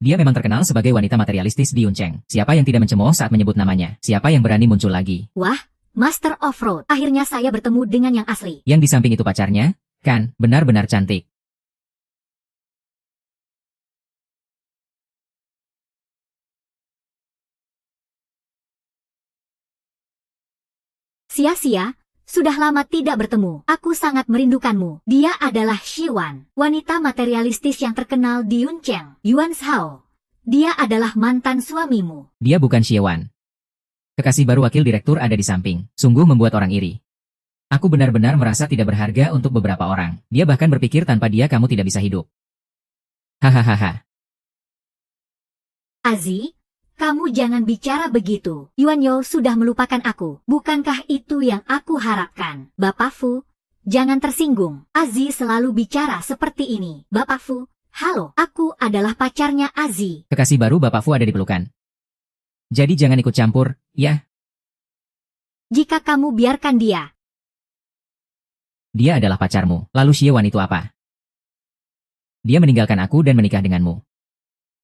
[SPEAKER 2] Dia memang terkenal sebagai wanita materialistis di Yuncheng. Siapa yang tidak mencemooh saat menyebut namanya? Siapa yang berani muncul lagi?
[SPEAKER 1] Wah, Master of Road. Akhirnya saya bertemu dengan yang asli.
[SPEAKER 2] Yang di samping itu pacarnya, kan? Benar-benar cantik.
[SPEAKER 1] Sia-sia, sudah lama tidak bertemu. Aku sangat merindukanmu. Dia adalah Xiwan, wanita materialistis yang terkenal di Yuncheng. Yuan Shao. Dia adalah mantan suamimu.
[SPEAKER 2] Dia bukan Xie Wan. Kekasih baru wakil direktur ada di samping. Sungguh membuat orang iri. Aku benar-benar merasa tidak berharga untuk beberapa orang. Dia bahkan berpikir tanpa dia kamu tidak bisa hidup. Hahaha.
[SPEAKER 1] Azi, kamu jangan bicara begitu. Yuan Yo sudah melupakan aku. Bukankah itu yang aku harapkan? Bapak Fu, jangan tersinggung. Azi selalu bicara seperti ini. Bapak Fu, halo, aku adalah pacarnya Azi.
[SPEAKER 2] Kekasih baru Bapak Fu ada di pelukan. Jadi jangan ikut campur, ya?
[SPEAKER 1] Jika kamu biarkan dia.
[SPEAKER 2] Dia adalah pacarmu. Lalu Xie Wan itu apa? Dia meninggalkan aku dan menikah denganmu.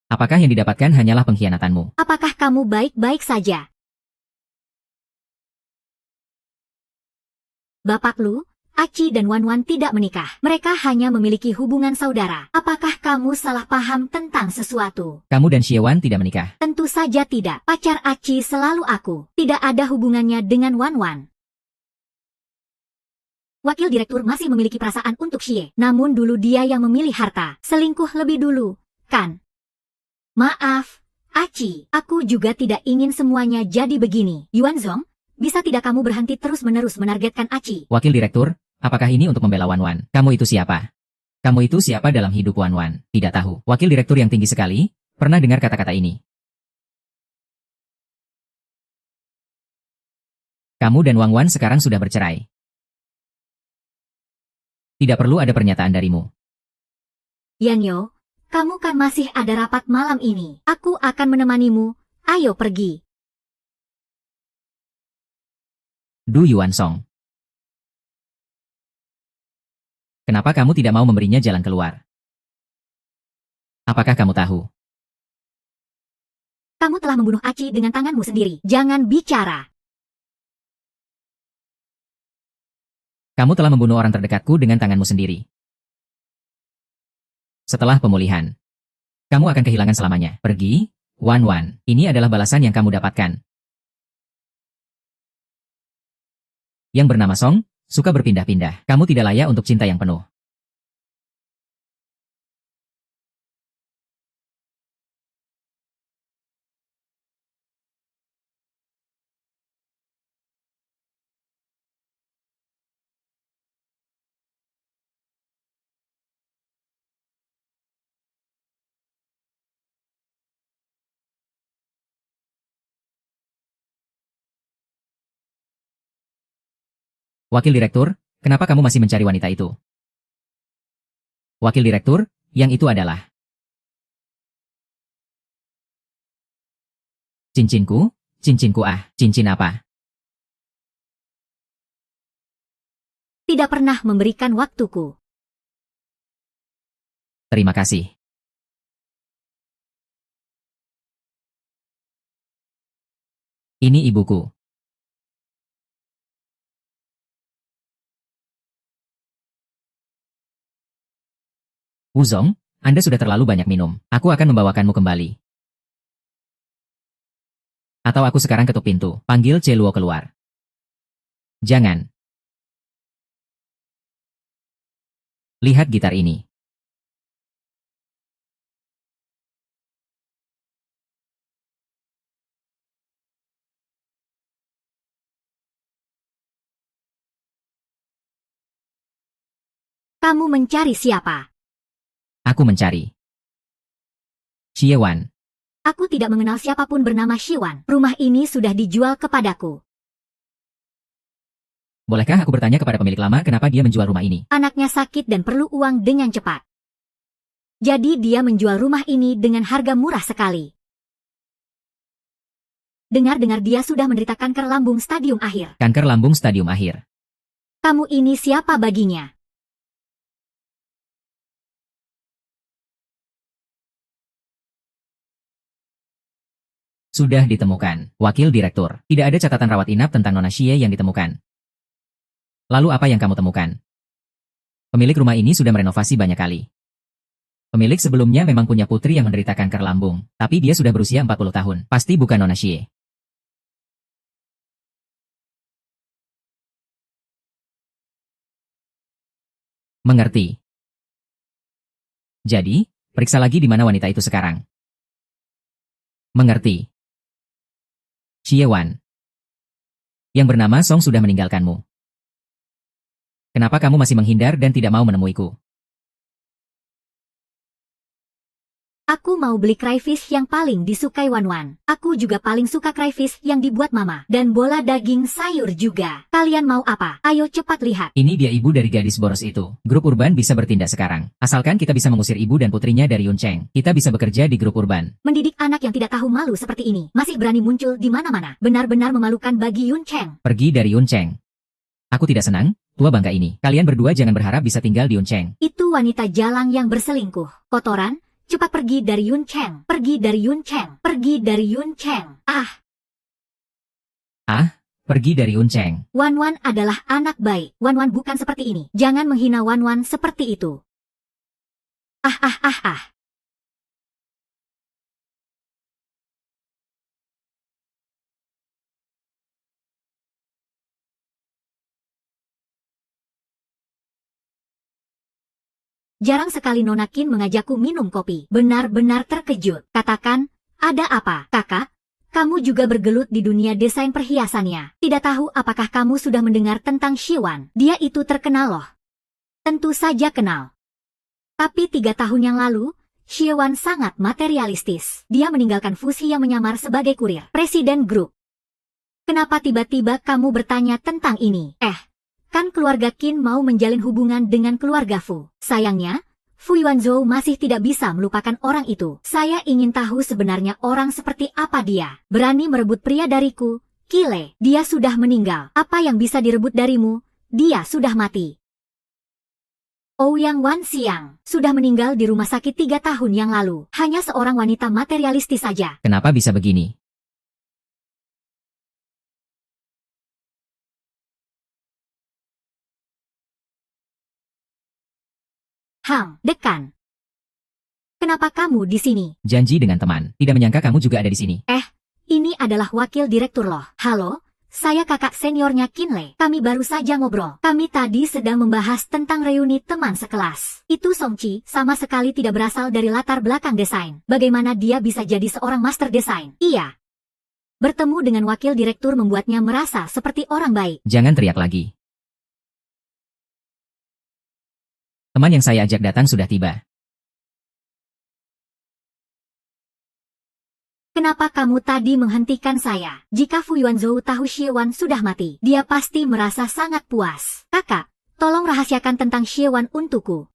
[SPEAKER 2] Apakah yang didapatkan hanyalah pengkhianatanmu?
[SPEAKER 1] Apakah kamu baik-baik saja? Bapak Lu, Aci dan Wan Wan tidak menikah. Mereka hanya memiliki hubungan saudara. Apakah kamu salah paham tentang sesuatu?
[SPEAKER 2] Kamu dan Xie Wan tidak menikah.
[SPEAKER 1] Tentu saja tidak. Pacar Aci selalu aku. Tidak ada hubungannya dengan Wan Wan. Wakil direktur masih memiliki perasaan untuk Xie. Namun dulu dia yang memilih harta. Selingkuh lebih dulu, kan? Maaf, Aci. Aku juga tidak ingin semuanya jadi begini. Yuan Zhong, bisa tidak kamu berhenti terus-menerus menargetkan Aci?
[SPEAKER 2] Wakil direktur, apakah ini untuk membela Wan Wan? Kamu itu siapa? Kamu itu siapa dalam hidup Wan Wan? Tidak tahu. Wakil direktur yang tinggi sekali, pernah dengar kata-kata ini. Kamu dan Wang Wan sekarang sudah bercerai. Tidak perlu ada pernyataan darimu.
[SPEAKER 1] Yan Yo, kamu kan masih ada rapat malam ini. Aku akan menemanimu, Ayo pergi.
[SPEAKER 2] Du Yuansong. Kenapa kamu tidak mau memberinya jalan keluar? Apakah kamu tahu?
[SPEAKER 1] Kamu telah membunuh Aci dengan tanganmu sendiri. Jangan bicara.
[SPEAKER 2] Kamu telah membunuh orang terdekatku dengan tanganmu sendiri. Setelah pemulihan, kamu akan kehilangan selamanya. Pergi, Wan Wan. Ini adalah balasan yang kamu dapatkan. Yang bernama Song, suka berpindah-pindah. Kamu tidak layak untuk cinta yang penuh. Wakil Direktur, kenapa kamu masih mencari wanita itu? Wakil Direktur, yang itu adalah cincinku, cincinku cincin apa?
[SPEAKER 1] Tidak pernah memberikan waktuku.
[SPEAKER 2] Terima kasih. Ini ibuku. Wuzong, Anda sudah terlalu banyak minum. Aku akan membawakanmu kembali. Atau aku sekarang ketuk pintu. Panggil Celuo keluar. Jangan. Lihat gitar ini.
[SPEAKER 1] Kamu mencari siapa?
[SPEAKER 2] Aku mencari Xiewan.
[SPEAKER 1] Aku tidak mengenal siapapun bernama Xiwan. Rumah ini sudah dijual kepadaku.
[SPEAKER 2] Bolehkah aku bertanya kepada pemilik lama kenapa dia menjual rumah ini?
[SPEAKER 1] Anaknya sakit dan perlu uang dengan cepat. Jadi dia menjual rumah ini dengan harga murah sekali. Dengar-dengar dia sudah menderita kanker lambung stadium akhir.
[SPEAKER 2] Kanker lambung stadium akhir.
[SPEAKER 1] Kamu ini siapa baginya?
[SPEAKER 2] Sudah ditemukan. Wakil Direktur. Tidak ada catatan rawat inap tentang Nona Xie yang ditemukan. Lalu apa yang kamu temukan? Pemilik rumah ini sudah merenovasi banyak kali. Pemilik sebelumnya memang punya putri yang menderita kanker lambung, tapi dia sudah berusia 40 tahun. Pasti bukan Nona Xie. Mengerti. Jadi, periksa lagi di mana wanita itu sekarang. Mengerti. Xiewan. Yang bernama Song sudah meninggalkanmu. Kenapa kamu masih menghindar dan tidak mau menemuiku?
[SPEAKER 1] Aku mau beli crayfish yang paling disukai Wan Wan. Aku juga paling suka crayfish yang dibuat mama. Dan bola daging sayur juga. Kalian mau apa? Ayo cepat lihat.
[SPEAKER 2] Ini dia ibu dari gadis boros itu. Grup urban bisa bertindak sekarang. Asalkan kita bisa mengusir ibu dan putrinya dari Yuncheng. Kita bisa bekerja di grup urban.
[SPEAKER 1] Mendidik anak yang tidak tahu malu seperti ini. Masih berani muncul di mana-mana. Benar-benar memalukan bagi Yuncheng.
[SPEAKER 2] Pergi dari Yuncheng. Aku tidak senang, tua bangka ini. Kalian berdua jangan berharap bisa tinggal di Yuncheng.
[SPEAKER 1] Itu wanita jalang yang berselingkuh. Kotoran. Cepat pergi dari Yuncheng. Pergi dari Yuncheng. Pergi dari Yuncheng.
[SPEAKER 2] Pergi dari Yuncheng.
[SPEAKER 1] Wan Wan adalah anak baik. Wan Wan bukan seperti ini. Jangan menghina Wan Wan seperti itu. Jarang sekali Nona Qin mengajakku minum kopi. Benar-benar terkejut. Katakan, ada apa, kakak? Kamu juga bergelut di dunia desain perhiasannya. Tidak tahu apakah kamu sudah mendengar tentang Xiwan. Dia itu terkenal loh. Tentu saja kenal. Tapi 3 tahun yang lalu, Xiwan sangat materialistis. Dia meninggalkan Fusi yang menyamar sebagai kurir Presiden Grup. Kenapa tiba-tiba kamu bertanya tentang ini? Kan keluarga Qin mau menjalin hubungan dengan keluarga Fu. Sayangnya, Fu Yuanzhou masih tidak bisa melupakan orang itu. Saya ingin tahu sebenarnya orang seperti apa dia. Berani merebut pria dariku. Kile, dia sudah meninggal. Apa yang bisa direbut darimu? Dia sudah mati. Ouyang Wanxiang sudah meninggal di rumah sakit 3 tahun yang lalu. Hanya seorang wanita materialistis saja.
[SPEAKER 2] Kenapa bisa begini?
[SPEAKER 1] Dekan. Kenapa kamu di sini?
[SPEAKER 2] Janji dengan teman. Tidak menyangka kamu juga ada di sini.
[SPEAKER 1] Ini adalah wakil direktur loh. Halo, saya kakak seniornya Kinley. Kami baru saja ngobrol. Kami tadi sedang membahas tentang reuni teman sekelas. Itu Songqi sama sekali tidak berasal dari latar belakang desain. Bagaimana dia bisa jadi seorang master desain? Iya. Bertemu dengan wakil direktur membuatnya merasa seperti orang baik.
[SPEAKER 2] Jangan teriak lagi. Teman yang saya ajak datang sudah tiba.
[SPEAKER 1] Kenapa kamu tadi menghentikan saya? Jika Fu Yuanzhou tahu Xiewan sudah mati, dia pasti merasa sangat puas. Kakak, tolong rahasiakan tentang Xiewan untukku.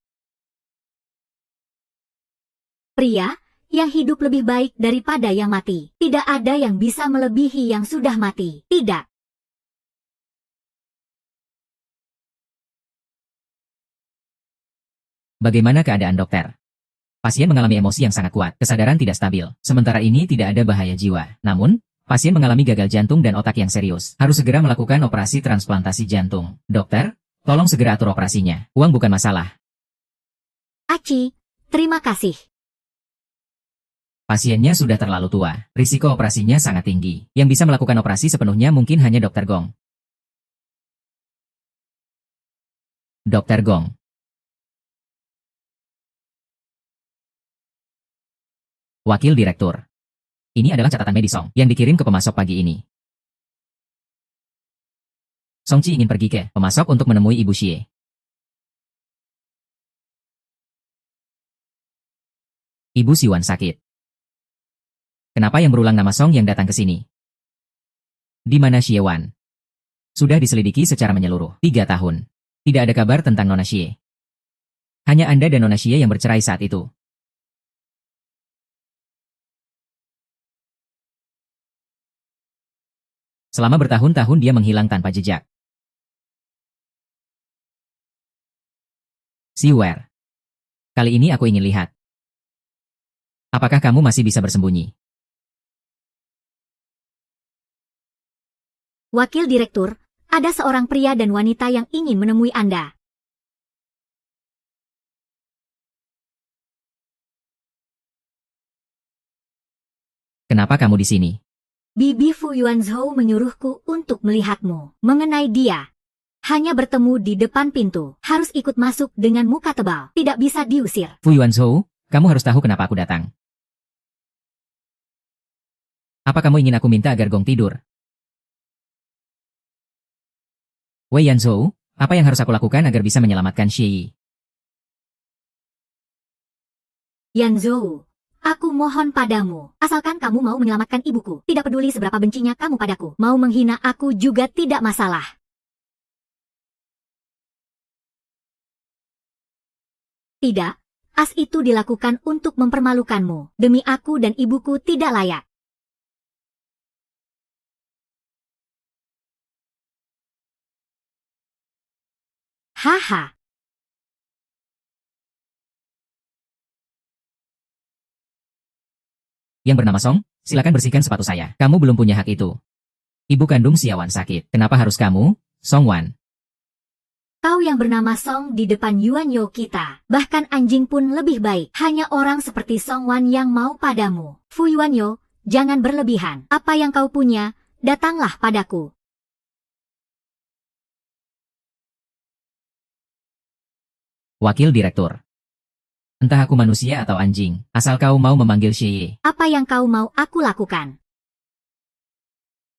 [SPEAKER 1] Pria yang hidup lebih baik daripada yang mati. Tidak ada yang bisa melebihi yang sudah mati. Tidak.
[SPEAKER 2] Bagaimana keadaan dokter? Pasien mengalami emosi yang sangat kuat, kesadaran tidak stabil. Sementara ini tidak ada bahaya jiwa. Namun, pasien mengalami gagal jantung dan otak yang serius. Harus segera melakukan operasi transplantasi jantung. Dokter, tolong segera atur operasinya. Uang bukan masalah.
[SPEAKER 1] Aci, terima kasih.
[SPEAKER 2] Pasiennya sudah terlalu tua. Risiko operasinya sangat tinggi. Yang bisa melakukan operasi sepenuhnya mungkin hanya Dr. Gong. Dr. Gong. Wakil Direktur. Ini adalah catatan medis Song yang dikirim ke pemasok pagi ini. Songqi ingin pergi ke pemasok untuk menemui Ibu Xie. Ibu Siwan sakit. Kenapa yang berulang nama Song yang datang ke sini? Di mana Xie Wan? Sudah diselidiki secara menyeluruh. 3 tahun. Tidak ada kabar tentang Nona Xie. Hanya Anda dan Nona Xie yang bercerai saat itu. Selama bertahun-tahun dia menghilang tanpa jejak. Siwer. Kali ini aku ingin lihat. Apakah kamu masih bisa bersembunyi?
[SPEAKER 1] Wakil Direktur, ada seorang pria dan wanita yang ingin menemui Anda.
[SPEAKER 2] Kenapa kamu di sini?
[SPEAKER 1] Bibi Fu Yuanzhou menyuruhku untuk melihatmu. Mengenai dia. Hanya bertemu di depan pintu. Harus ikut masuk dengan muka tebal. Tidak bisa diusir.
[SPEAKER 2] Fu Yuanzhou, kamu harus tahu kenapa aku datang. Apa kamu ingin aku minta agar Gong tidur? Wei Yanzhou, apa yang harus aku lakukan agar bisa menyelamatkan Xie Yi?
[SPEAKER 1] Yanzhou, aku mohon padamu, asalkan kamu mau menyelamatkan ibuku. Tidak peduli seberapa bencinya kamu padaku. Mau menghina aku juga tidak masalah. Tidak, as itu dilakukan untuk mempermalukanmu. Demi aku dan ibuku tidak layak. Haha.
[SPEAKER 2] Yang bernama Song, silakan bersihkan sepatu saya. Kamu belum punya hak itu. Ibu kandung Xia Wan sakit. Kenapa harus kamu, Song Wan?
[SPEAKER 1] Kau yang bernama Song di depan Yuan Yo kita. Bahkan anjing pun lebih baik. Hanya orang seperti Song Wan yang mau padamu. Fu Yuan Yo, jangan berlebihan. Apa yang kau punya, datanglah padaku.
[SPEAKER 2] Wakil Direktur. Entah aku manusia atau anjing, asal kau mau memanggil Xie Yi.
[SPEAKER 1] Apa yang kau mau aku lakukan?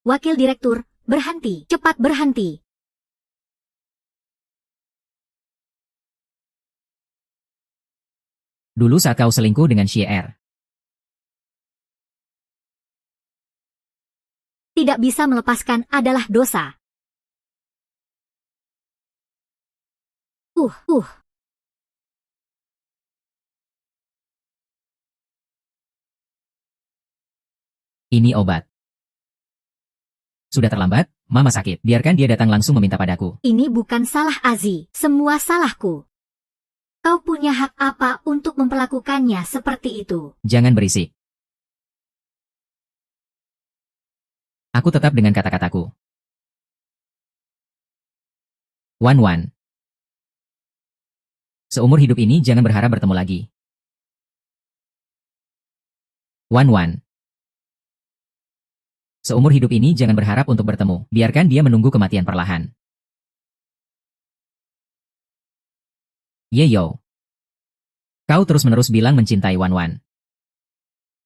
[SPEAKER 1] Wakil Direktur, berhenti. Cepat berhenti.
[SPEAKER 2] Dulu saat kau selingkuh dengan Xie Er.
[SPEAKER 1] Tidak bisa melepaskan adalah dosa.
[SPEAKER 2] Ini obat. Sudah terlambat, Mama sakit. Biarkan dia datang langsung meminta padaku.
[SPEAKER 1] Ini bukan salah Azi, semua salahku. Kau punya hak apa untuk memperlakukannya seperti itu?
[SPEAKER 2] Jangan berisik. Aku tetap dengan kata-kataku. Wan. Seumur hidup ini jangan berharap bertemu lagi. Wan. Seumur hidup ini jangan berharap untuk bertemu. Biarkan dia menunggu kematian perlahan. Yeyo. Kau terus-menerus bilang mencintai Wan.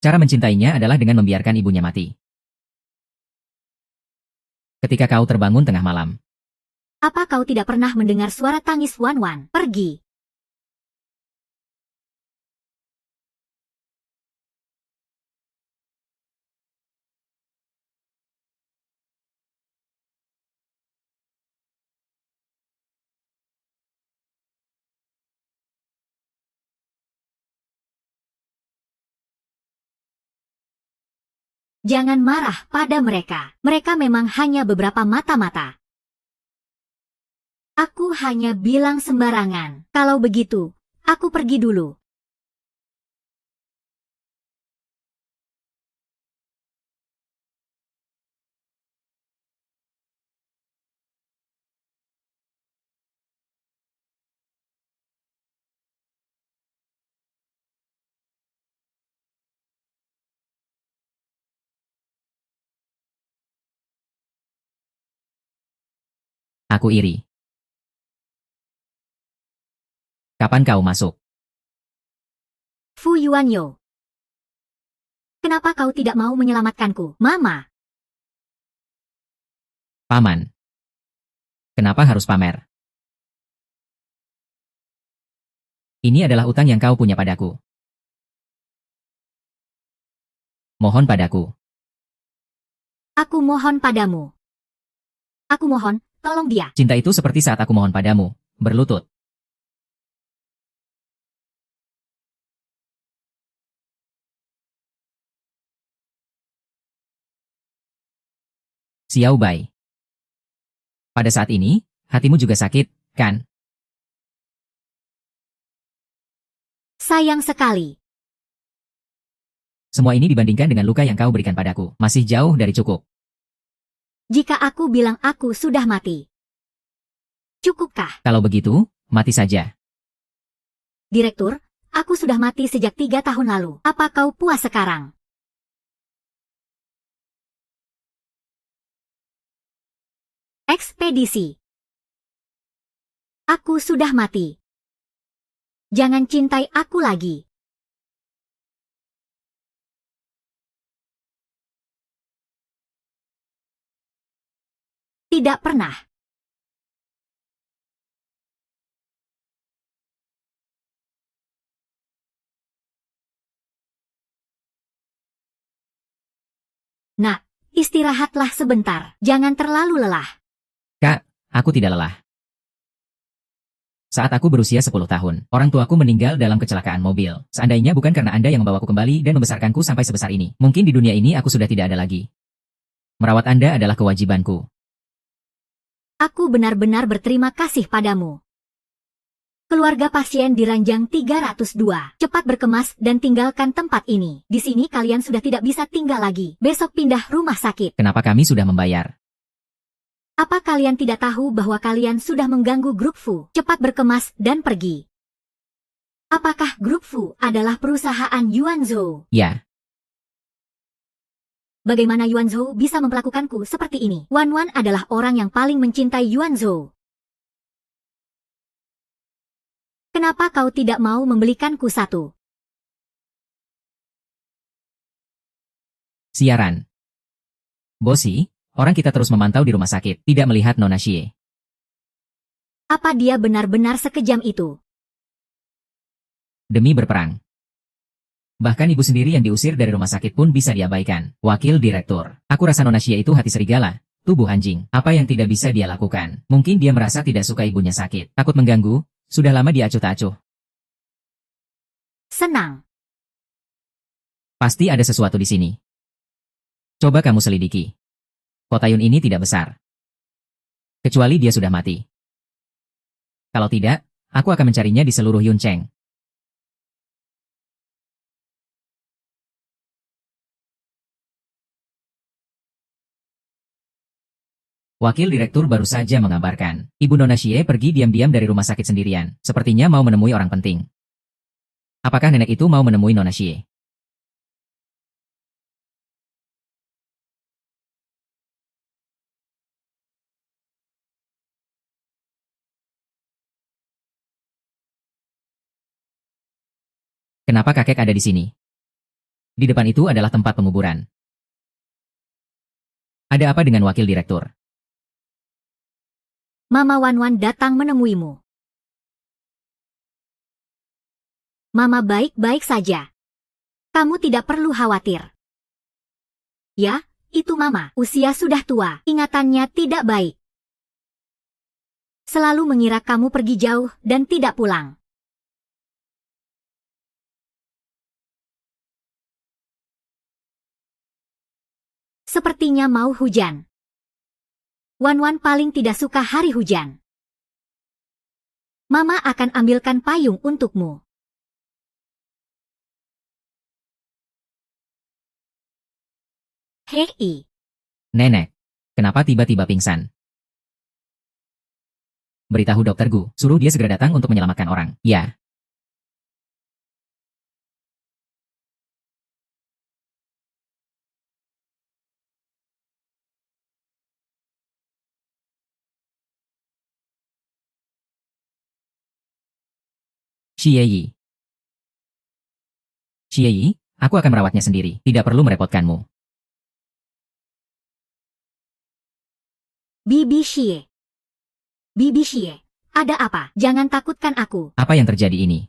[SPEAKER 2] Cara mencintainya adalah dengan membiarkan ibunya mati. Ketika kau terbangun tengah malam.
[SPEAKER 1] Apa kau tidak pernah mendengar suara tangis Wan? Pergi. Jangan marah pada mereka. Mereka memang hanya beberapa mata-mata. Aku hanya bilang sembarangan. Kalau begitu, aku pergi dulu.
[SPEAKER 2] Aku iri. Kapan kau masuk?
[SPEAKER 1] Fu Yuanyo. Kenapa kau tidak mau menyelamatkanku, Mama?
[SPEAKER 2] Paman. Kenapa harus pamer? Ini adalah utang yang kau punya padaku. Mohon padaku.
[SPEAKER 1] Aku mohon padamu. Aku mohon, tolong dia.
[SPEAKER 2] Cinta itu seperti saat aku mohon padamu, berlutut. Xiao Bai. Pada saat ini, hatimu juga sakit, kan?
[SPEAKER 1] Sayang sekali.
[SPEAKER 2] Semua ini dibandingkan dengan luka yang kau berikan padaku, masih jauh dari cukup.
[SPEAKER 1] Jika aku bilang aku sudah mati. Cukupkah?
[SPEAKER 2] Kalau begitu, mati saja.
[SPEAKER 1] Direktur, aku sudah mati sejak 3 tahun lalu. Apa kau puas sekarang? Ekspedisi. Aku sudah mati. Jangan cintai aku lagi. Tidak pernah. Nak, istirahatlah sebentar. Jangan terlalu lelah.
[SPEAKER 2] Kak, aku tidak lelah. Saat aku berusia 10 tahun, orang tuaku meninggal dalam kecelakaan mobil. Seandainya bukan karena Anda yang membawaku kembali dan membesarkanku sampai sebesar ini, mungkin di dunia ini aku sudah tidak ada lagi. Merawat Anda adalah kewajibanku.
[SPEAKER 1] Aku benar-benar berterima kasih padamu. Keluarga pasien di ranjang 302. Cepat berkemas dan tinggalkan tempat ini. Di sini kalian sudah tidak bisa tinggal lagi. Besok pindah rumah sakit.
[SPEAKER 2] Kenapa kami sudah membayar?
[SPEAKER 1] Apa kalian tidak tahu bahwa kalian sudah mengganggu grup Fu? Cepat berkemas dan pergi. Apakah grup Fu adalah perusahaan Yuanzhou?
[SPEAKER 2] Ya.
[SPEAKER 1] Bagaimana Yuanzhou bisa memperlakukanku seperti ini? Wan adalah orang yang paling mencintai Yuanzhou. Kenapa kau tidak mau membelikanku satu?
[SPEAKER 2] Siaran. Bosi, orang kita terus memantau di rumah sakit, tidak melihat Nona Xie.
[SPEAKER 1] Apa dia benar-benar sekejam itu?
[SPEAKER 2] Demi berperang. Bahkan ibu sendiri yang diusir dari rumah sakit pun bisa diabaikan. Wakil direktur. Aku rasa Nona Xie itu hati serigala, tubuh anjing. Apa yang tidak bisa dia lakukan? Mungkin dia merasa tidak suka ibunya sakit. Takut mengganggu, sudah lama dia acuh tak acuh.
[SPEAKER 1] Senang.
[SPEAKER 2] Pasti ada sesuatu di sini. Coba kamu selidiki. Kotayun ini tidak besar. Kecuali dia sudah mati. Kalau tidak, aku akan mencarinya di seluruh Yuncheng. Wakil direktur baru saja mengabarkan, Ibu Nona Xie pergi diam-diam dari rumah sakit sendirian, sepertinya mau menemui orang penting. Apakah nenek itu mau menemui Nona Xie? Kenapa kakek ada di sini? Di depan itu adalah tempat penguburan. Ada apa dengan wakil direktur?
[SPEAKER 1] Mama Wanwan datang menemuimu. Mama baik-baik saja. Kamu tidak perlu khawatir. Ya, itu Mama. Usia sudah tua, ingatannya tidak baik. Selalu mengira kamu pergi jauh dan tidak pulang. Sepertinya mau hujan. Wanwan paling tidak suka hari hujan. Mama akan ambilkan payung untukmu. Hei.
[SPEAKER 2] Nenek, kenapa tiba-tiba pingsan? Beritahu Dokter Gu, suruh dia segera datang untuk menyelamatkan orang. Ya. Xie Yi. Xie Yi, aku akan merawatnya sendiri, tidak perlu merepotkanmu.
[SPEAKER 1] Bibi Xie. Bibi Xie, ada apa? Jangan takutkan aku.
[SPEAKER 2] Apa yang terjadi ini?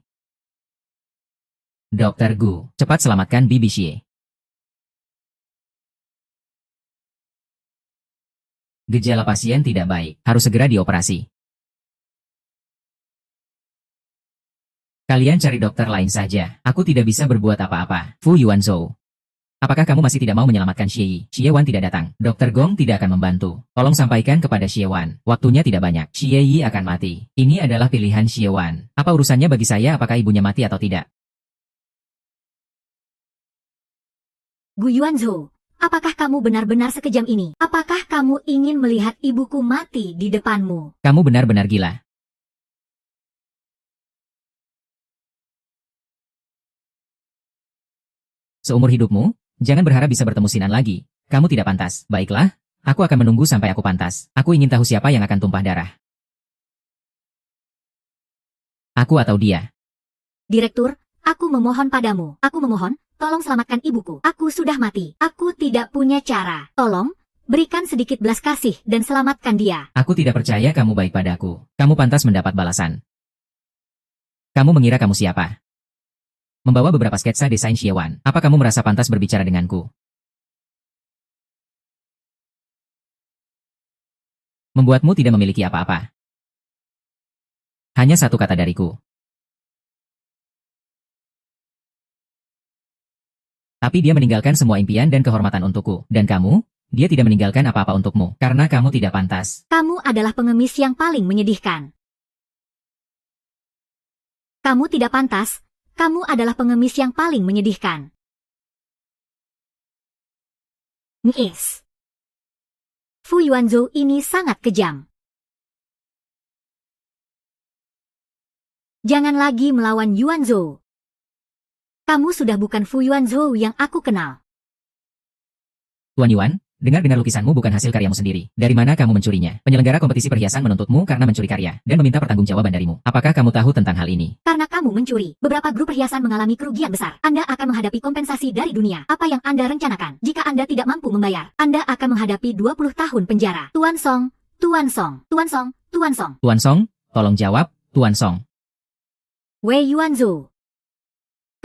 [SPEAKER 2] Dokter Gu, cepat selamatkan Bibi Xie. Gejala pasien tidak baik, harus segera dioperasi. Kalian cari dokter lain saja, aku tidak bisa berbuat apa-apa. Fu Yuanzhou. Apakah kamu masih tidak mau menyelamatkan Xie Yi? Xie Wan tidak datang. Dokter Gong tidak akan membantu. Tolong sampaikan kepada Xie Wan. Waktunya tidak banyak. Xie Yi akan mati. Ini adalah pilihan Xie Wan. Apa urusannya bagi saya apakah ibunya mati atau tidak?
[SPEAKER 1] Gu Yuanzhou, apakah kamu benar-benar sekejam ini? Apakah kamu ingin melihat ibuku mati di depanmu?
[SPEAKER 2] Kamu benar-benar gila. Seumur hidupmu, jangan berharap bisa bertemu Sinan lagi. Kamu tidak pantas. Baiklah, aku akan menunggu sampai aku pantas. Aku ingin tahu siapa yang akan tumpah darah. Aku atau dia?
[SPEAKER 1] Direktur, aku memohon padamu. Aku memohon, tolong selamatkan ibuku. Aku sudah mati. Aku tidak punya cara. Tolong, berikan sedikit belas kasih dan selamatkan dia.
[SPEAKER 2] Aku tidak percaya kamu baik padaku. Kamu pantas mendapat balasan. Kamu mengira kamu siapa? Membawa beberapa sketsa desain Xie Wan. Apa kamu merasa pantas berbicara denganku? Membuatmu tidak memiliki apa-apa. Hanya satu kata dariku. Tapi dia meninggalkan semua impian dan kehormatan untukku. Dan kamu, dia tidak meninggalkan apa-apa untukmu. Karena kamu tidak pantas.
[SPEAKER 1] Kamu adalah pengemis yang paling menyedihkan. Kamu tidak pantas. Kamu adalah pengemis yang paling menyedihkan. Yes. Fu Yuanzhou ini sangat kejam. Jangan lagi melawan Yuanzhou. Kamu sudah bukan Fu Yuanzhou yang aku kenal.
[SPEAKER 2] Tuan Yuan, dengar-dengar lukisanmu bukan hasil karyamu sendiri. Dari mana kamu mencurinya? Penyelenggara kompetisi perhiasan menuntutmu karena mencuri karya dan meminta pertanggungjawaban darimu. Apakah kamu tahu tentang hal ini?
[SPEAKER 1] Karena kamu mencuri, beberapa grup perhiasan mengalami kerugian besar. Anda akan menghadapi kompensasi dari dunia. Apa yang Anda rencanakan? Jika Anda tidak mampu membayar, Anda akan menghadapi 20 tahun penjara. Tuan Song, Tuan Song, Tuan Song, Tuan Song.
[SPEAKER 2] Tuan Song, tolong jawab, Tuan Song.
[SPEAKER 1] Wei Yuanzhou.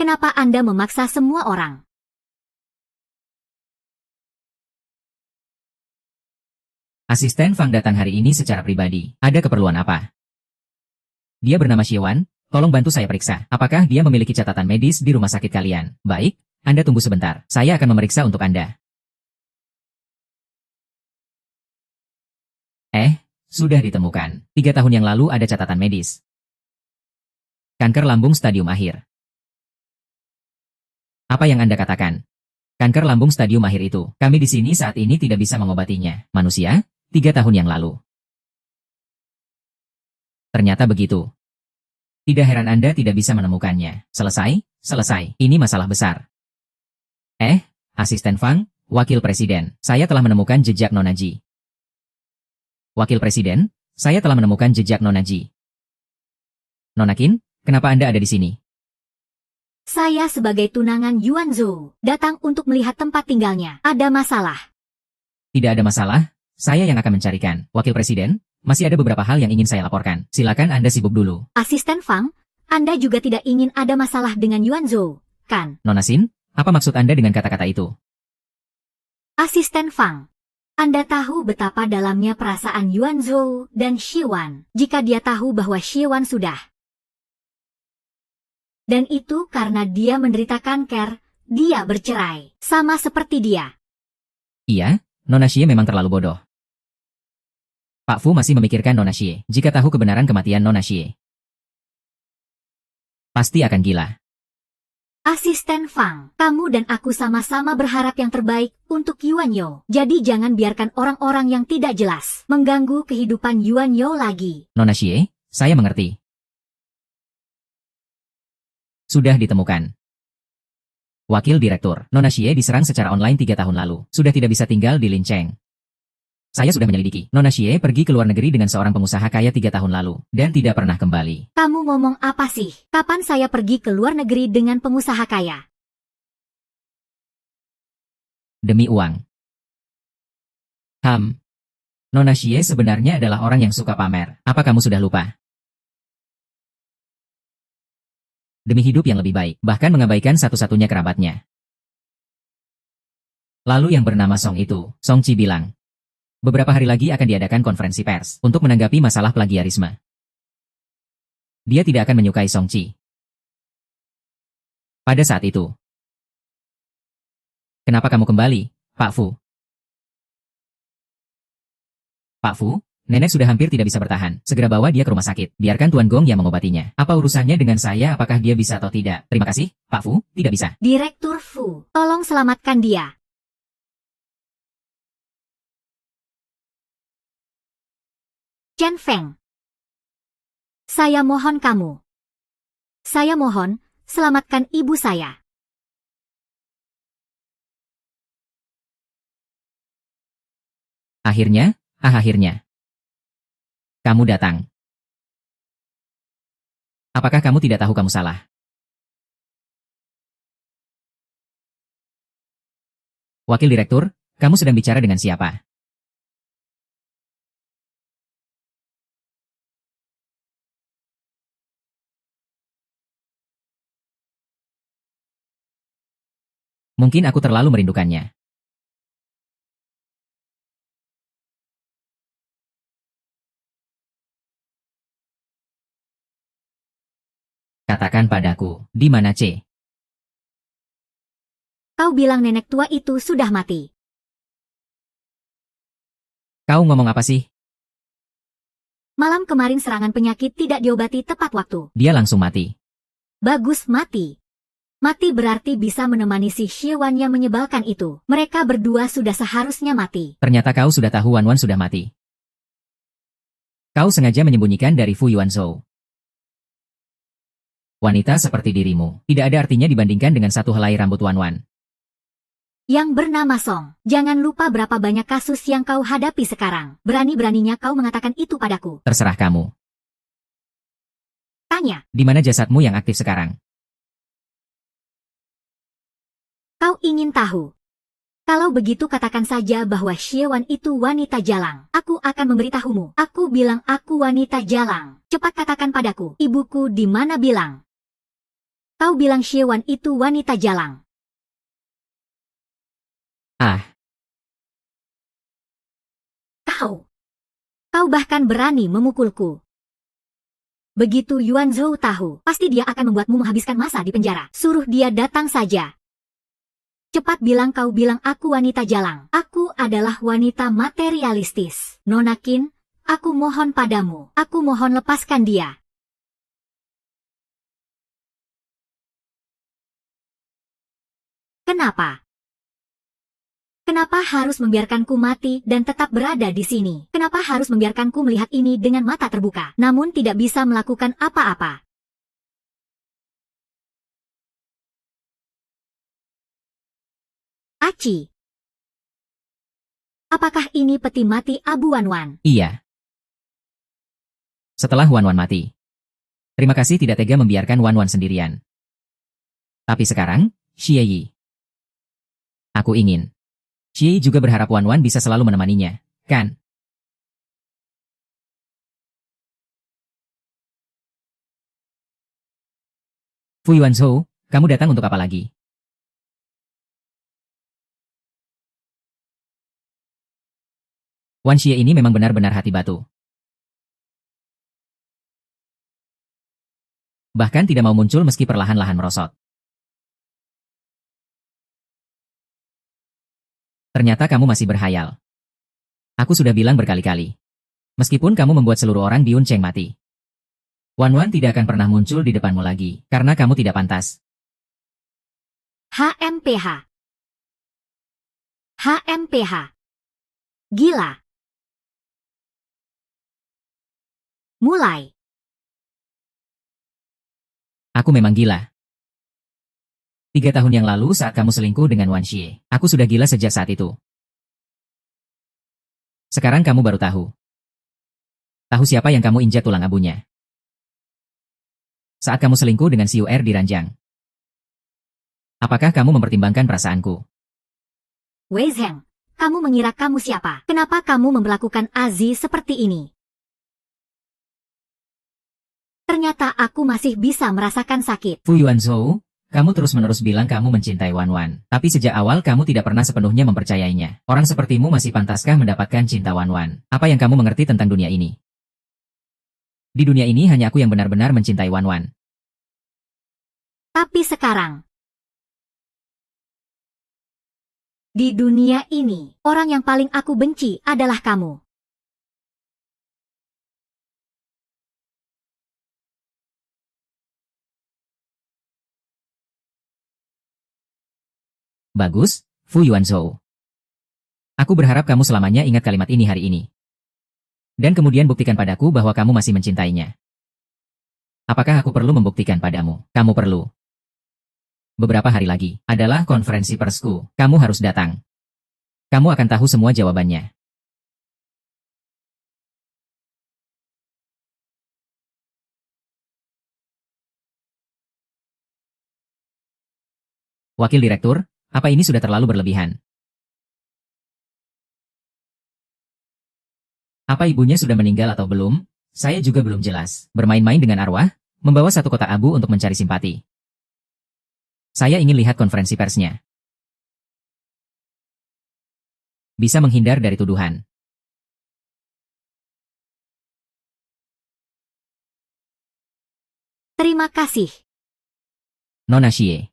[SPEAKER 1] Kenapa Anda memaksa semua orang?
[SPEAKER 2] Asisten Fang datang hari ini secara pribadi. Ada keperluan apa? Dia bernama Xie Wan, tolong bantu saya periksa. Apakah dia memiliki catatan medis di rumah sakit kalian? Baik, Anda tunggu sebentar. Saya akan memeriksa untuk Anda. Sudah ditemukan. 3 tahun yang lalu ada catatan medis. Kanker lambung stadium akhir. Apa yang Anda katakan? Kanker lambung stadium akhir itu. Kami di sini saat ini tidak bisa mengobatinya. Manusia, 3 tahun yang lalu. Ternyata begitu. Tidak heran Anda tidak bisa menemukannya. Selesai, selesai. Ini masalah besar. Asisten Fang, Wakil Presiden, saya telah menemukan jejak Nona Ji. Wakil Presiden, saya telah menemukan jejak Nona Ji. Nona Qin, kenapa Anda ada di sini?
[SPEAKER 1] Saya sebagai tunangan Yuan Zhou, datang untuk melihat tempat tinggalnya. Ada masalah?
[SPEAKER 2] Tidak ada masalah, saya yang akan mencarikan. Wakil Presiden, masih ada beberapa hal yang ingin saya laporkan. Silakan Anda sibuk dulu.
[SPEAKER 1] Asisten Fang, Anda juga tidak ingin ada masalah dengan Yuan Zhou, kan?
[SPEAKER 2] Nona Xin, apa maksud Anda dengan kata-kata itu?
[SPEAKER 1] Asisten Fang, Anda tahu betapa dalamnya perasaan Yuan Zhou dan Xiwan jika dia tahu bahwa Xiwan sudah. Dan itu karena dia menderita kanker, dia bercerai, sama seperti dia.
[SPEAKER 2] Iya, Nona Xie memang terlalu bodoh. Pak Fu masih memikirkan Nona Xie. Jika tahu kebenaran kematian Nona Xie, pasti akan gila.
[SPEAKER 1] Asisten Fang, kamu dan aku sama-sama berharap yang terbaik untuk Yuan Yo. Jadi jangan biarkan orang-orang yang tidak jelas mengganggu kehidupan Yuan Yo lagi.
[SPEAKER 2] Nona Xie, saya mengerti. Sudah ditemukan. Wakil Direktur, Nona Xie diserang secara online 3 tahun lalu. Sudah tidak bisa tinggal di Lincheng. Saya sudah menyelidiki. Nona Xie pergi ke luar negeri dengan seorang pengusaha kaya 3 tahun lalu, dan tidak pernah kembali.
[SPEAKER 1] Kamu ngomong apa sih? Kapan saya pergi ke luar negeri dengan pengusaha kaya?
[SPEAKER 2] Demi uang. Nona Xie sebenarnya adalah orang yang suka pamer. Apa kamu sudah lupa? Demi hidup yang lebih baik, bahkan mengabaikan satu-satunya kerabatnya. Lalu yang bernama Song itu, Song Chi bilang, beberapa hari lagi akan diadakan konferensi pers untuk menanggapi masalah plagiarisme. Dia tidak akan menyukai Song Chi. Pada saat itu, kenapa kamu kembali, Pak Fu? Pak Fu, nenek sudah hampir tidak bisa bertahan. Segera bawa dia ke rumah sakit. Biarkan Tuan Gong yang mengobatinya. Apa urusannya dengan saya? Apakah dia bisa atau tidak? Terima kasih, Pak Fu. Tidak bisa.
[SPEAKER 1] Direktur Fu, tolong selamatkan dia. Chen Feng. Saya mohon kamu. Saya mohon, selamatkan ibu saya.
[SPEAKER 2] Akhirnya. Kamu datang. Apakah kamu tidak tahu kamu salah? Wakil Direktur, kamu sedang bicara dengan siapa? Mungkin aku terlalu merindukannya. Katakan padaku, di mana C?
[SPEAKER 1] Kau bilang nenek tua itu sudah mati.
[SPEAKER 2] Kau ngomong apa sih?
[SPEAKER 1] Malam kemarin serangan penyakit tidak diobati tepat waktu.
[SPEAKER 2] Dia langsung mati.
[SPEAKER 1] Bagus mati. Mati berarti bisa menemani si Xiwan yang menyebalkan itu. Mereka berdua sudah seharusnya mati.
[SPEAKER 2] Ternyata kau sudah tahu Wan Wan sudah mati. Kau sengaja menyembunyikan dari Fu Yuanzhou. Wanita seperti dirimu, tidak ada artinya dibandingkan dengan satu helai rambut Wan Wan.
[SPEAKER 1] Yang bernama Song, jangan lupa berapa banyak kasus yang kau hadapi sekarang. Berani-beraninya kau mengatakan itu padaku.
[SPEAKER 2] Terserah kamu.
[SPEAKER 1] Tanya.
[SPEAKER 2] Di mana jasadmu yang aktif sekarang?
[SPEAKER 1] Kau ingin tahu? Kalau begitu katakan saja bahwa Xiwan itu wanita jalang. Aku akan memberitahumu. Aku bilang aku wanita jalang. Cepat katakan padaku. Ibuku di mana bilang? Kau bilang Xiwan itu wanita jalang. Kau bahkan berani memukulku. Begitu Yuan Zhou tahu, pasti dia akan membuatmu menghabiskan masa di penjara. Suruh dia datang saja. Cepat bilang kau bilang aku wanita jalang. Aku adalah wanita materialistis. Nona Qin, Aku mohon padamu, aku mohon lepaskan dia. Kenapa? Kenapa harus membiarkanku mati dan tetap berada di sini? Kenapa harus membiarkanku melihat ini dengan mata terbuka, namun tidak bisa melakukan apa-apa? Aci. Apakah ini peti mati Abu Wanwan?
[SPEAKER 2] Iya. Setelah Wanwan mati. Terima kasih tidak tega membiarkan Wanwan sendirian. Tapi sekarang, Xie Yi. Aku ingin. Xie Yi juga berharap Wanwan bisa selalu menemaninya, kan? Fu Yuanzhou, kamu datang untuk apa lagi? Wan Xie ini memang benar-benar hati batu. Bahkan tidak mau muncul meski perlahan-lahan merosot. Ternyata kamu masih berhayal. Aku sudah bilang berkali-kali. Meskipun kamu membuat seluruh orang di Yuncheng mati. Wanwan tidak akan pernah muncul di depanmu lagi, karena kamu tidak pantas.
[SPEAKER 1] HMPH. HMPH. Gila. Mulai.
[SPEAKER 2] Aku memang gila. 3 tahun yang lalu saat kamu selingkuh dengan Wan Xie, aku sudah gila sejak saat itu. Sekarang kamu baru tahu. Tahu siapa yang kamu injak tulang abunya. Saat kamu selingkuh dengan Xiu Er di ranjang. Apakah kamu mempertimbangkan perasaanku?
[SPEAKER 1] Wei Zheng, kamu mengira kamu siapa? Kenapa kamu memperlakukan Aziz seperti ini? Ternyata aku masih bisa merasakan sakit.
[SPEAKER 2] Fu Yuanzhou, kamu terus-menerus bilang kamu mencintai Wanwan. Tapi sejak awal kamu tidak pernah sepenuhnya mempercayainya. Orang sepertimu masih pantaskah mendapatkan cinta Wanwan? Apa yang kamu mengerti tentang dunia ini? Di dunia ini hanya aku yang benar-benar mencintai Wanwan.
[SPEAKER 1] Tapi sekarang, di dunia ini, orang yang paling aku benci adalah kamu.
[SPEAKER 2] Bagus, Fu Yuanzhou. Aku berharap kamu selamanya ingat kalimat ini hari ini. Dan kemudian buktikan padaku bahwa kamu masih mencintainya. Apakah aku perlu membuktikan padamu? Kamu perlu. Beberapa hari lagi adalah konferensi persku. Kamu harus datang. Kamu akan tahu semua jawabannya. Wakil Direktur, apa ini sudah terlalu berlebihan? Apa ibunya sudah meninggal atau belum? Saya juga belum jelas. Bermain-main dengan arwah, membawa satu kotak abu untuk mencari simpati. Saya ingin lihat konferensi persnya. Bisa menghindar dari tuduhan.
[SPEAKER 1] Terima kasih.
[SPEAKER 2] Nona Xie.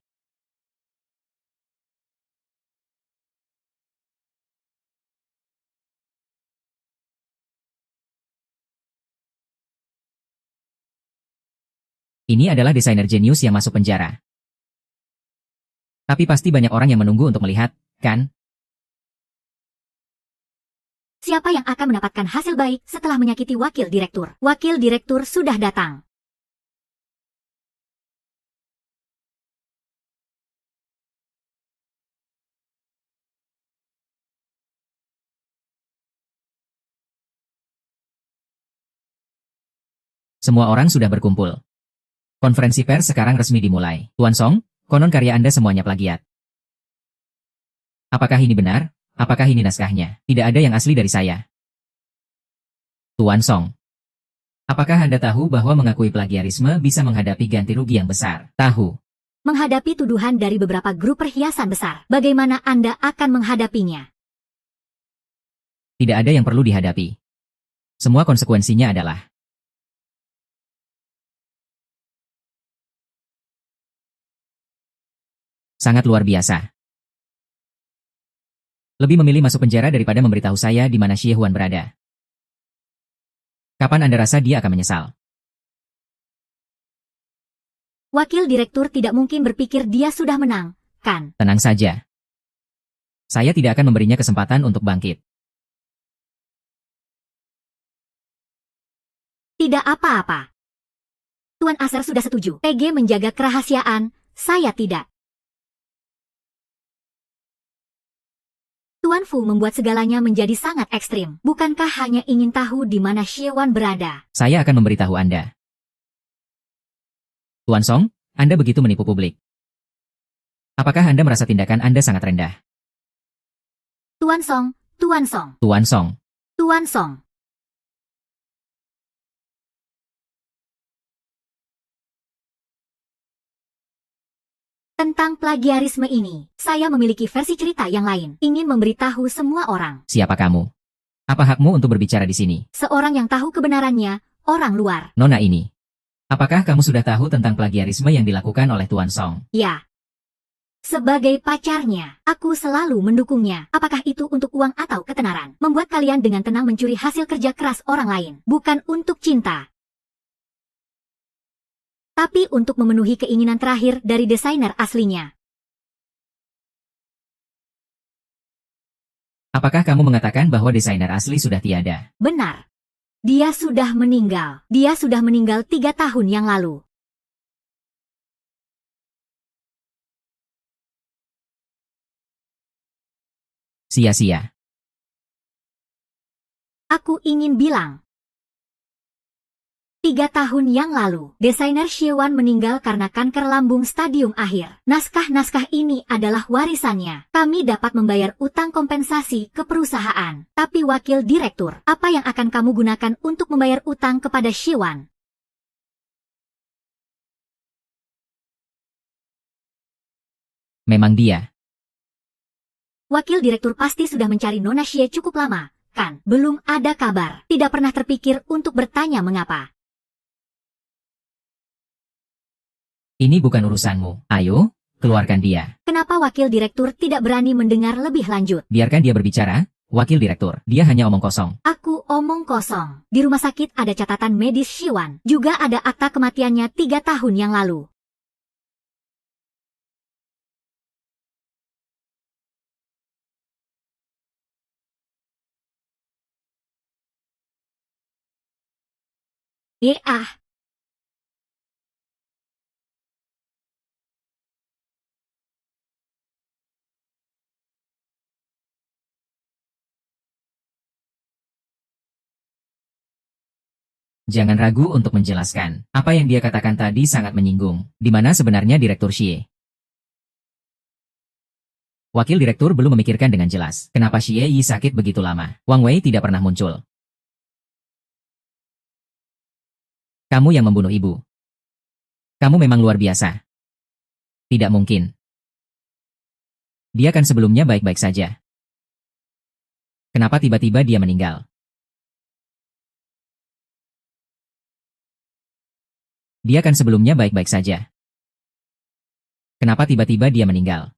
[SPEAKER 2] Ini adalah desainer jenius yang masuk penjara. Tapi pasti banyak orang yang menunggu untuk melihat, kan?
[SPEAKER 1] Siapa yang akan mendapatkan hasil baik setelah menyakiti wakil direktur? Wakil direktur sudah datang.
[SPEAKER 2] Semua orang sudah berkumpul. Konferensi pers sekarang resmi dimulai. Tuan Song, konon karya Anda semuanya plagiat. Apakah ini benar? Apakah ini naskahnya? Tidak ada yang asli dari saya. Tuan Song. Apakah Anda tahu bahwa mengakui plagiarisme bisa menghadapi ganti rugi yang besar? Tahu.
[SPEAKER 1] Menghadapi tuduhan dari beberapa grup perhiasan besar, bagaimana Anda akan menghadapinya?
[SPEAKER 2] Tidak ada yang perlu dihadapi. Semua konsekuensinya adalah sangat luar biasa. Lebih memilih masuk penjara daripada memberitahu saya di mana Xie Huan berada. Kapan Anda rasa dia akan menyesal?
[SPEAKER 1] Wakil direktur tidak mungkin berpikir dia sudah menang, kan?
[SPEAKER 2] Tenang saja. Saya tidak akan memberinya kesempatan untuk bangkit.
[SPEAKER 1] Tidak apa-apa. Tuan Acer sudah setuju. PG menjaga kerahasiaan, saya tidak. Tuan Fu membuat segalanya menjadi sangat ekstrim. Bukankah hanya ingin tahu di mana Xie-wan berada?
[SPEAKER 2] Saya akan memberitahu Anda. Tuan Song, Anda begitu menipu publik. Apakah Anda merasa tindakan Anda sangat rendah?
[SPEAKER 1] Tuan Song, Tuan Song,
[SPEAKER 2] Tuan Song,
[SPEAKER 1] Tuan Song. Tentang plagiarisme ini, saya memiliki versi cerita yang lain. Ingin memberitahu semua orang.
[SPEAKER 2] siapa kamu? Apa hakmu untuk berbicara di sini?
[SPEAKER 1] Seorang yang tahu kebenarannya, orang luar.
[SPEAKER 2] Nona ini. Apakah kamu sudah tahu tentang plagiarisme yang dilakukan oleh Tuan Song?
[SPEAKER 1] Ya. Sebagai pacarnya, aku selalu mendukungnya. Apakah itu untuk uang atau ketenaran? Membuat kalian dengan tenang mencuri hasil kerja keras orang lain. Bukan untuk cinta. Tapi untuk memenuhi keinginan terakhir dari desainer aslinya.
[SPEAKER 2] Apakah kamu mengatakan bahwa desainer asli sudah tiada?
[SPEAKER 1] Benar. Dia sudah meninggal. Dia sudah meninggal 3 tahun yang lalu.
[SPEAKER 2] Sia-sia.
[SPEAKER 1] Aku ingin bilang. 3 tahun yang lalu, desainer Xie-wan meninggal karena kanker lambung stadium akhir. Naskah-naskah ini adalah warisannya. Kami dapat membayar utang kompensasi ke perusahaan. Tapi wakil direktur, apa yang akan kamu gunakan untuk membayar utang kepada Xie-wan?
[SPEAKER 2] Memang dia.
[SPEAKER 1] Wakil direktur pasti sudah mencari Nona Xie cukup lama, kan? Belum ada kabar. Tidak pernah terpikir untuk bertanya mengapa.
[SPEAKER 2] Ini bukan urusanmu. Ayo, keluarkan dia.
[SPEAKER 1] Kenapa wakil direktur tidak berani mendengar lebih lanjut?
[SPEAKER 2] Biarkan dia berbicara, wakil direktur. Dia hanya omong kosong.
[SPEAKER 1] Aku omong kosong. Di rumah sakit ada catatan medis Xie-wan. Juga ada akta kematiannya 3 tahun yang lalu. Ah.
[SPEAKER 2] Jangan ragu untuk menjelaskan. Apa yang dia katakan tadi sangat menyinggung. Di mana sebenarnya Direktur Xie? Wakil direktur belum memikirkan dengan jelas. Kenapa Xie Yi sakit begitu lama? Wang Wei tidak pernah muncul. Kamu yang membunuh ibu. Kamu memang luar biasa. Tidak mungkin. Dia kan sebelumnya baik-baik saja. Kenapa tiba-tiba dia meninggal? Dia kan sebelumnya baik-baik saja. Kenapa tiba-tiba dia meninggal?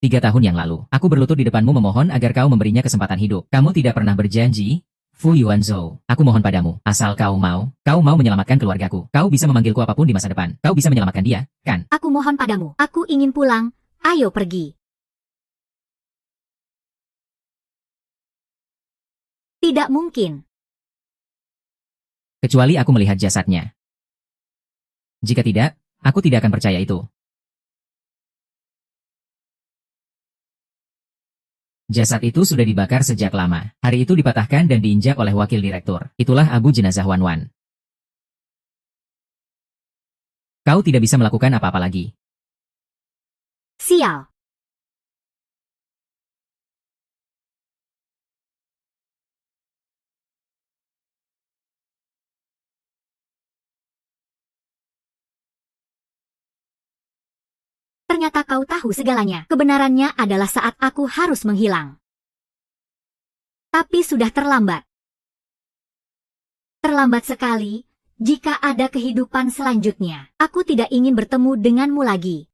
[SPEAKER 2] 3 tahun yang lalu, aku berlutut di depanmu memohon agar kau memberinya kesempatan hidup. Kamu tidak pernah berjanji, Fu Yuanzhou. Aku mohon padamu, asal kau mau menyelamatkan keluargaku. Kau bisa memanggilku apapun di masa depan. Kau bisa menyelamatkan dia, kan?
[SPEAKER 1] Aku mohon padamu. Aku ingin pulang. Ayo pergi. Tidak mungkin.
[SPEAKER 2] Kecuali aku melihat jasadnya. Jika tidak, aku tidak akan percaya itu. Jasad itu sudah dibakar sejak lama. Hari itu dipatahkan dan diinjak oleh wakil direktur. Itulah abu jenazah Wan Wan. Kau tidak bisa melakukan apa-apa lagi.
[SPEAKER 1] Sial. Ternyata kau tahu segalanya. Kebenarannya adalah saat aku harus menghilang. Tapi sudah terlambat. Terlambat sekali. Jika ada kehidupan selanjutnya, aku tidak ingin bertemu denganmu lagi.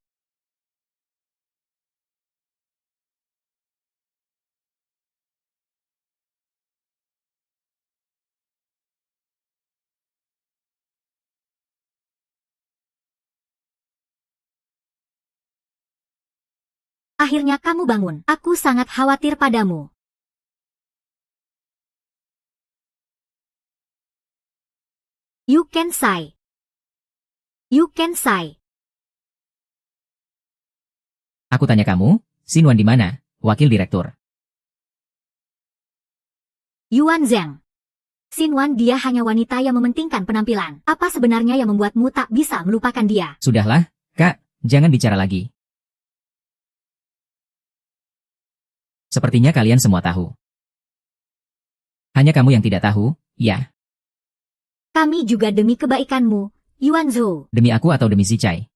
[SPEAKER 1] Akhirnya kamu bangun. Aku sangat khawatir padamu. You can say. You can say.
[SPEAKER 2] Aku tanya kamu, Xinwan di mana? Wakil direktur.
[SPEAKER 1] Yuan Zhang. Xinwan, dia hanya wanita yang mementingkan penampilan. Apa sebenarnya yang membuatmu tak bisa melupakan dia?
[SPEAKER 2] Sudahlah, Kak, jangan bicara lagi. Sepertinya kalian semua tahu. Hanya kamu yang tidak tahu, ya.
[SPEAKER 1] Kami juga demi kebaikanmu, Yuan Zhou.
[SPEAKER 2] Demi aku atau demi si Chai?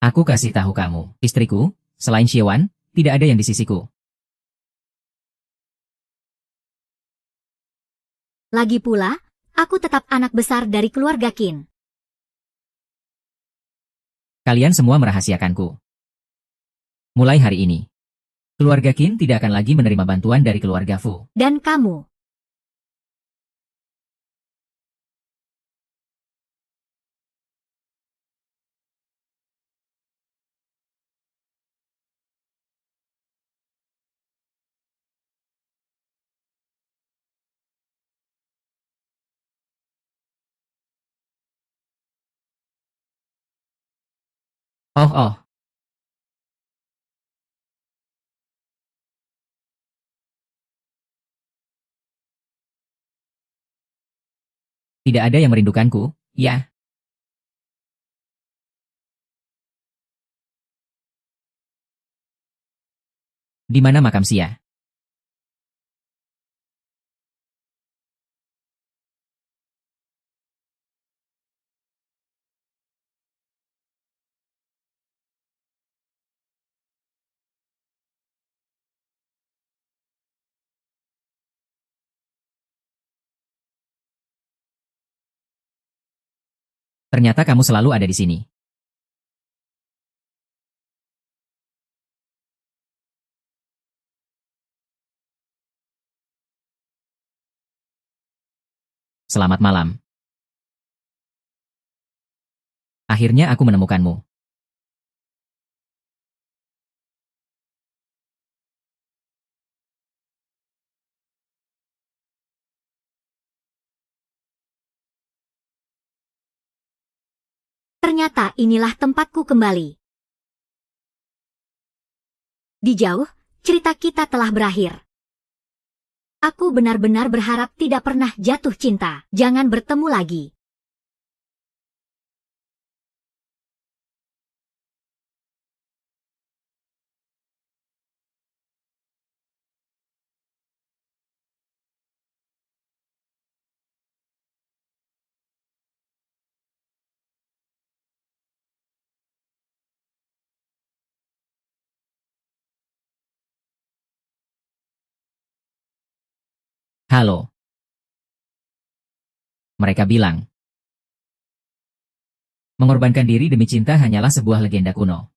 [SPEAKER 2] Aku kasih tahu kamu, istriku, selain Xiewan, tidak ada yang di sisiku.
[SPEAKER 1] Lagi pula, aku tetap anak besar dari keluarga Qin.
[SPEAKER 2] Kalian semua merahasiakanku. Mulai hari ini, keluarga Qin tidak akan lagi menerima bantuan dari keluarga Fu.
[SPEAKER 1] Dan kamu.
[SPEAKER 2] Oh oh, tidak ada yang merindukanku, ya. Di mana makam Xia? Ternyata kamu selalu ada di sini. Selamat malam. Akhirnya aku menemukanmu.
[SPEAKER 1] Ternyata inilah tempatku kembali. Di jauh, cerita kita telah berakhir. Aku benar-benar berharap tidak pernah jatuh cinta. Jangan bertemu lagi.
[SPEAKER 2] Halo. Mereka bilang, mengorbankan diri demi cinta hanyalah sebuah legenda kuno.